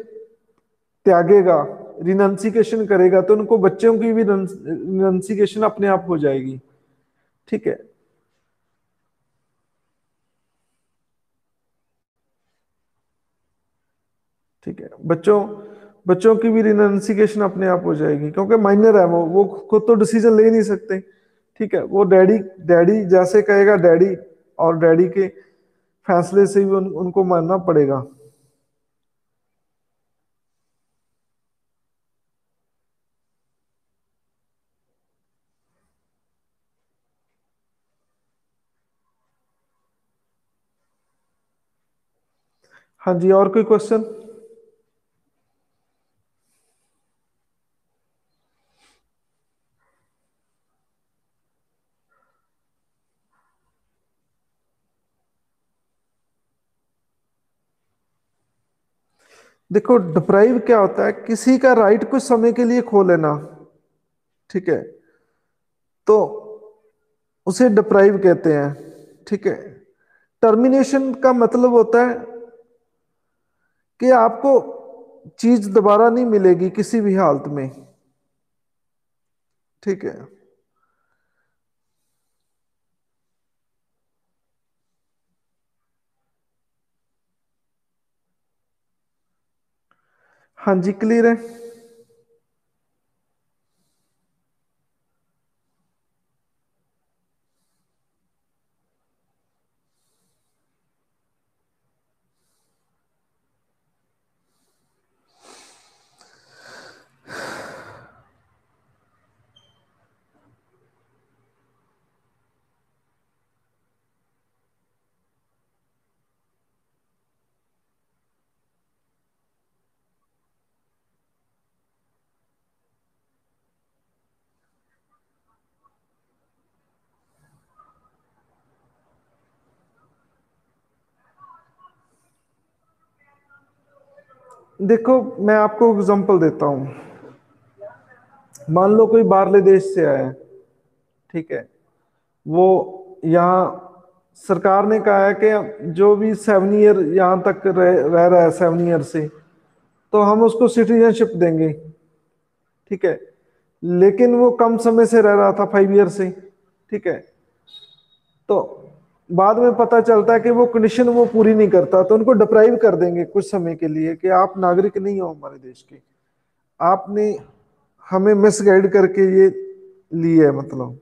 त्यागेगा, रिनंसिकेशन करेगा, तो उनको बच्चों की भी रिनंसिकेशन अपने आप हो जाएगी। ठीक है। ठीक है, बच्चों बच्चों की भी रिनंसिकेशन अपने आप हो जाएगी, क्योंकि माइनर है वो खुद तो डिसीजन ले नहीं सकते। ठीक है, वो डैडी डैडी जैसे कहेगा डैडी, और डैडी के फैसले से भी उनको मानना पड़ेगा। हाँ जी, और कोई क्वेश्चन? देखो, डिप्राइव क्या होता है, किसी का राइट कुछ समय के लिए खो लेना। ठीक है, तो उसे डिप्राइव कहते हैं। ठीक है, टर्मिनेशन का मतलब होता है कि आपको चीज दोबारा नहीं मिलेगी किसी भी हालत में। ठीक है। हाँ जी, क्लियर है। देखो, मैं आपको एग्जांपल देता हूं। मान लो कोई बाहरले देश से आया है। ठीक है, वो यहाँ सरकार ने कहा है कि जो भी 7 ईयर यहाँ तक रह रहा है, 7 ईयर से, तो हम उसको सिटीजनशिप देंगे। ठीक है, लेकिन वो कम समय से रह रहा था, 5 ईयर से। ठीक है, तो बाद में पता चलता है कि वो कंडीशन वो पूरी नहीं करता, तो उनको डिप्राइव कर देंगे कुछ समय के लिए कि आप नागरिक नहीं हो हमारे देश के, आपने हमें मिसगाइड करके ये ली है, मतलब।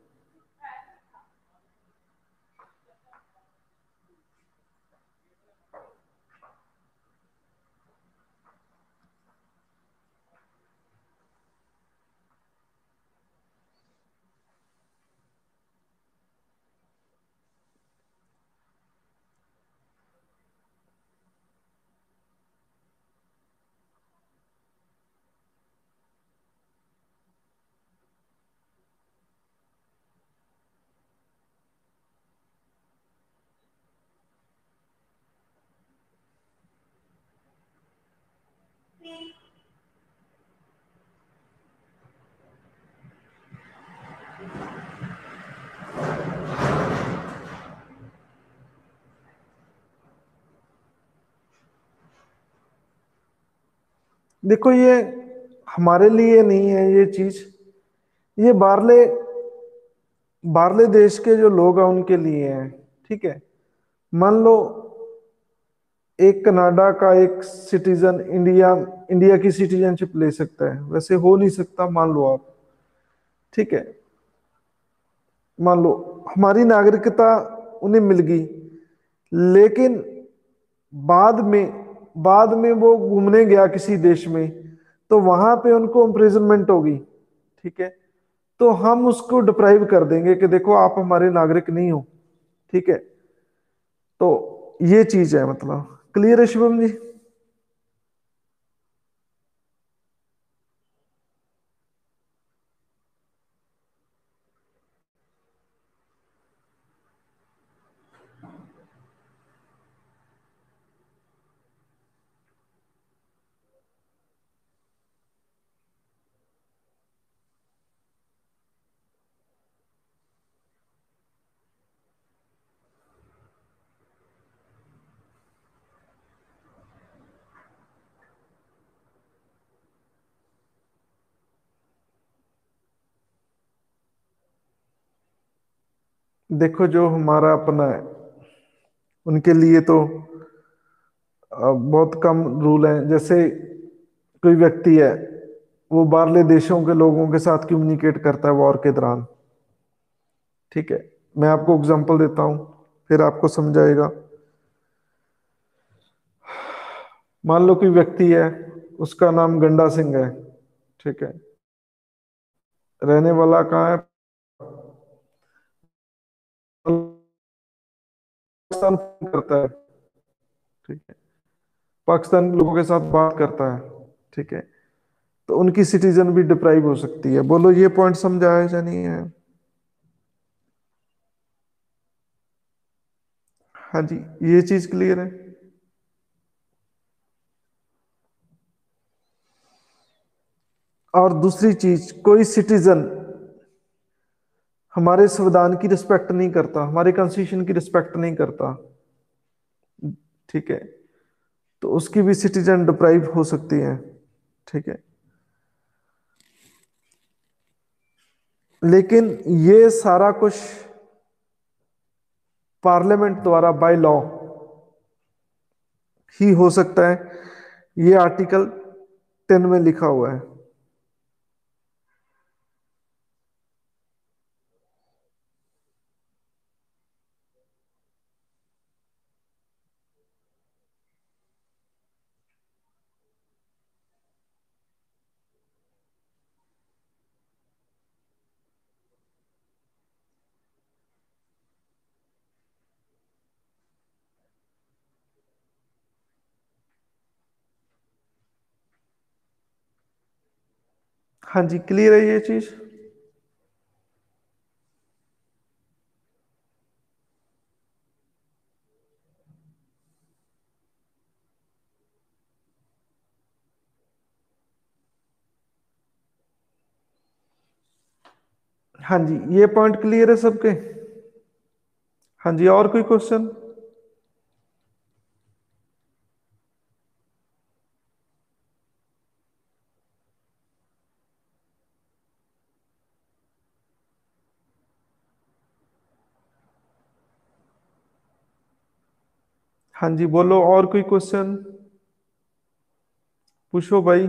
देखो ये हमारे लिए नहीं है ये चीज, ये बाहरले बाहरले देश के जो लोग हैं उनके लिए है। ठीक है, मान लो एक कनाडा का एक सिटीजन इंडिया इंडिया की सिटीजनशिप ले सकता है, वैसे हो नहीं सकता, मान लो आप। ठीक है, मान लो हमारी नागरिकता उन्हें मिल गई, लेकिन बाद में बाद में वो घूमने गया किसी देश में, तो वहां पे उनको इम्प्रिजनमेंट होगी। ठीक है, तो हम उसको डिप्राइव कर देंगे कि देखो आप हमारे नागरिक नहीं हो। ठीक है, तो ये चीज है, मतलब क्लियर है शिवम जी? देखो जो हमारा अपना है उनके लिए तो बहुत कम रूल हैं। जैसे कोई व्यक्ति है, वो बाहरले देशों के लोगों के साथ कम्युनिकेट करता है वॉर के दौरान। ठीक है, मैं आपको एग्जांपल देता हूँ, फिर आपको समझाएगा। मान लो कोई व्यक्ति है, उसका नाम गंडा सिंह है। ठीक है, रहने वाला कहाँ है? पाकिस्तान करता है। ठीक है, पाकिस्तान लोगों के साथ बात करता है। ठीक है, तो उनकी सिटीजन भी डिप्राइव हो सकती है। बोलो ये पॉइंट समझा है या नहीं है? हाँ जी, ये चीज क्लियर है। और दूसरी चीज, कोई सिटीजन हमारे संविधान की रिस्पेक्ट नहीं करता, हमारे कॉन्स्टिट्यूशन की रिस्पेक्ट नहीं करता। ठीक है, तो उसकी भी सिटीजन डिप्राइव हो सकती है। ठीक है, लेकिन ये सारा कुछ पार्लियामेंट द्वारा बाय लॉ ही हो सकता है। ये आर्टिकल 10 में लिखा हुआ है। हाँ जी, क्लियर है ये चीज? हाँ जी, ये पॉइंट क्लियर है सबके? हाँ जी, और कोई क्वेश्चन? हाँ जी, बोलो और कोई क्वेश्चन, पूछो भाई।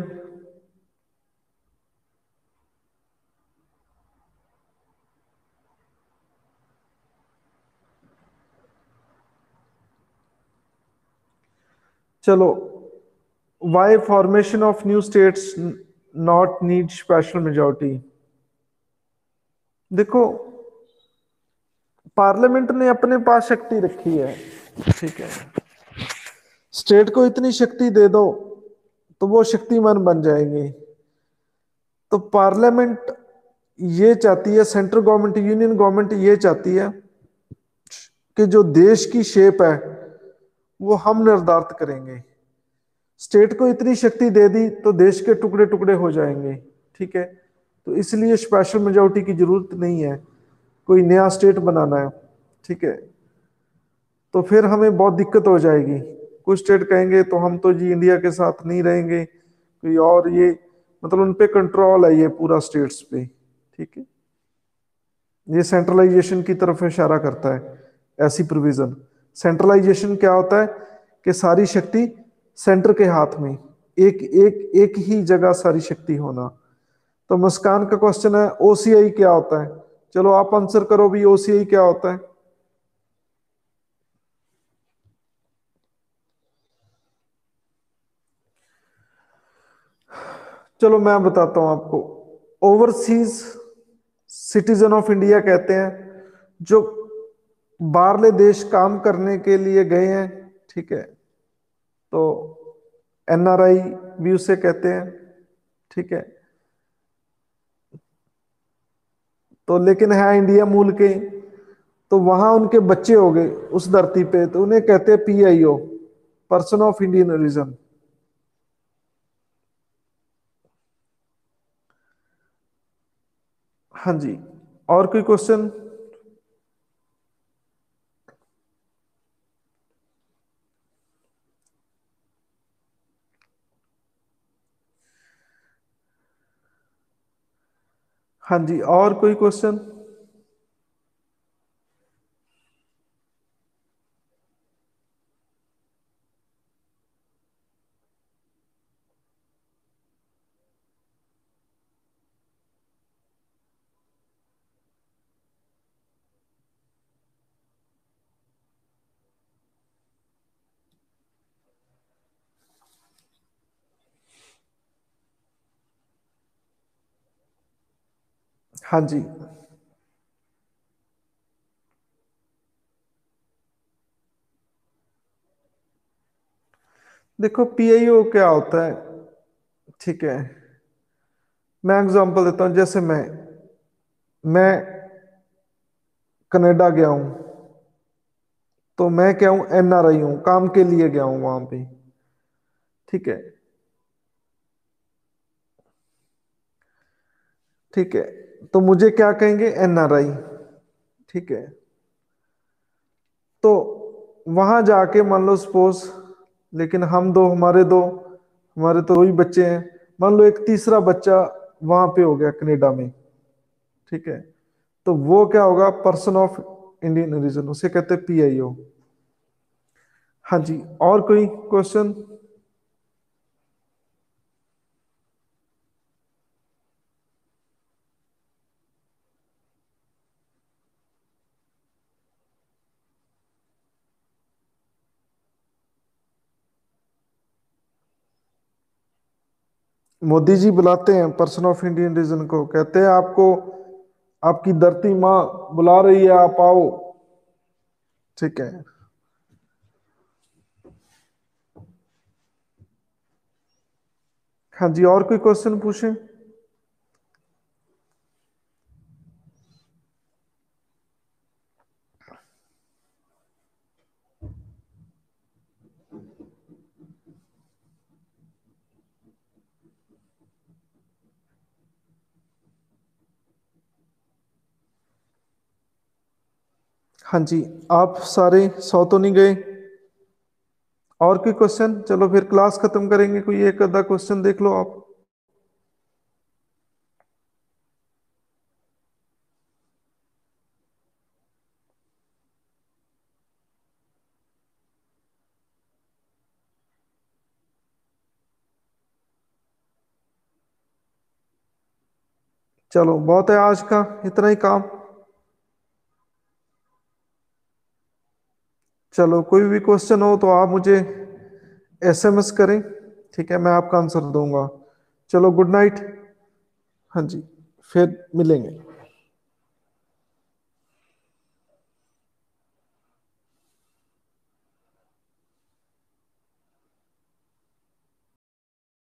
चलो, why formation of new states not need special majority. देखो, पार्लियामेंट ने अपने पास शक्ति रखी है। ठीक है, स्टेट को इतनी शक्ति दे दो तो वो शक्तिमान बन जाएंगे। तो पार्लियामेंट ये चाहती है, सेंट्रल गवर्नमेंट, यूनियन गवर्नमेंट ये चाहती है कि जो देश की शेप है वो हम निर्धारित करेंगे। स्टेट को इतनी शक्ति दे दी तो देश के टुकड़े टुकड़े हो जाएंगे। ठीक है, तो इसलिए स्पेशल मेजोरिटी की जरूरत नहीं है, कोई नया स्टेट बनाना है। ठीक है, तो फिर हमें बहुत दिक्कत हो जाएगी। कुछ स्टेट कहेंगे तो हम तो जी इंडिया के साथ नहीं रहेंगे, कोई और ये मतलब उन पे कंट्रोल है ये पूरा स्टेट्स पे। ठीक है, ये सेंट्रलाइजेशन की तरफ इशारा करता है ऐसी प्रोविजन। सेंट्रलाइजेशन क्या होता है कि सारी शक्ति सेंटर के हाथ में, एक एक एक ही जगह सारी शक्ति होना। तो मुस्कान का क्वेश्चन है ओसीआई क्या होता है। चलो आप आंसर करो भी, ओसीआई क्या होता है। चलो मैं बताता हूं आपको। ओवरसीज सिटीजन ऑफ इंडिया कहते हैं जो बाहरले देश काम करने के लिए गए हैं। ठीक है, तो एनआरआई भी उसे कहते हैं। ठीक है, तो लेकिन है इंडिया मूल के, तो वहां उनके बच्चे हो गए उस धरती पे, तो उन्हें कहते हैं PIO, person of Indian origin. हाँ जी, और कोई क्वेश्चन। हाँ जी, और कोई क्वेश्चन। हाँ जी, देखो पीआईओ क्या होता है। ठीक है, मैं एग्जांपल देता हूँ। जैसे मैं कनाडा गया हूँ, तो मैं क्या हूँ, एनआरआई हूँ, काम के लिए गया हूँ वहां पे। ठीक है, ठीक है, तो मुझे क्या कहेंगे, एनआरआई। ठीक है, तो वहां जाके मान लो सपोज, लेकिन हम दो, हमारे तो दो ही बच्चे हैं। मान लो एक तीसरा बच्चा वहां पे हो गया कनाडा में। ठीक है, तो वो क्या होगा, पर्सन ऑफ इंडियन ओरिजिन, उसे कहते हैं पीआईओ। हाँ जी, और कोई क्वेश्चन। मोदी जी बुलाते हैं पर्सन ऑफ इंडियन रीजन को, कहते हैं आपको आपकी धरती माँ बुला रही है, आप आओ। ठीक है, हाँ जी, और कोई क्वेश्चन पूछें। हाँ जी, आप सारे सौ तो नहीं गए। और कोई क्वेश्चन, चलो फिर क्लास खत्म करेंगे, कोई एक आधा क्वेश्चन देख लो आप। चलो बहुत है आज का, इतना ही काम। चलो कोई भी क्वेश्चन हो तो आप मुझे एसएमएस करें। ठीक है, मैं आपका आंसर दूंगा। चलो गुड नाइट। हाँ जी, फिर मिलेंगे।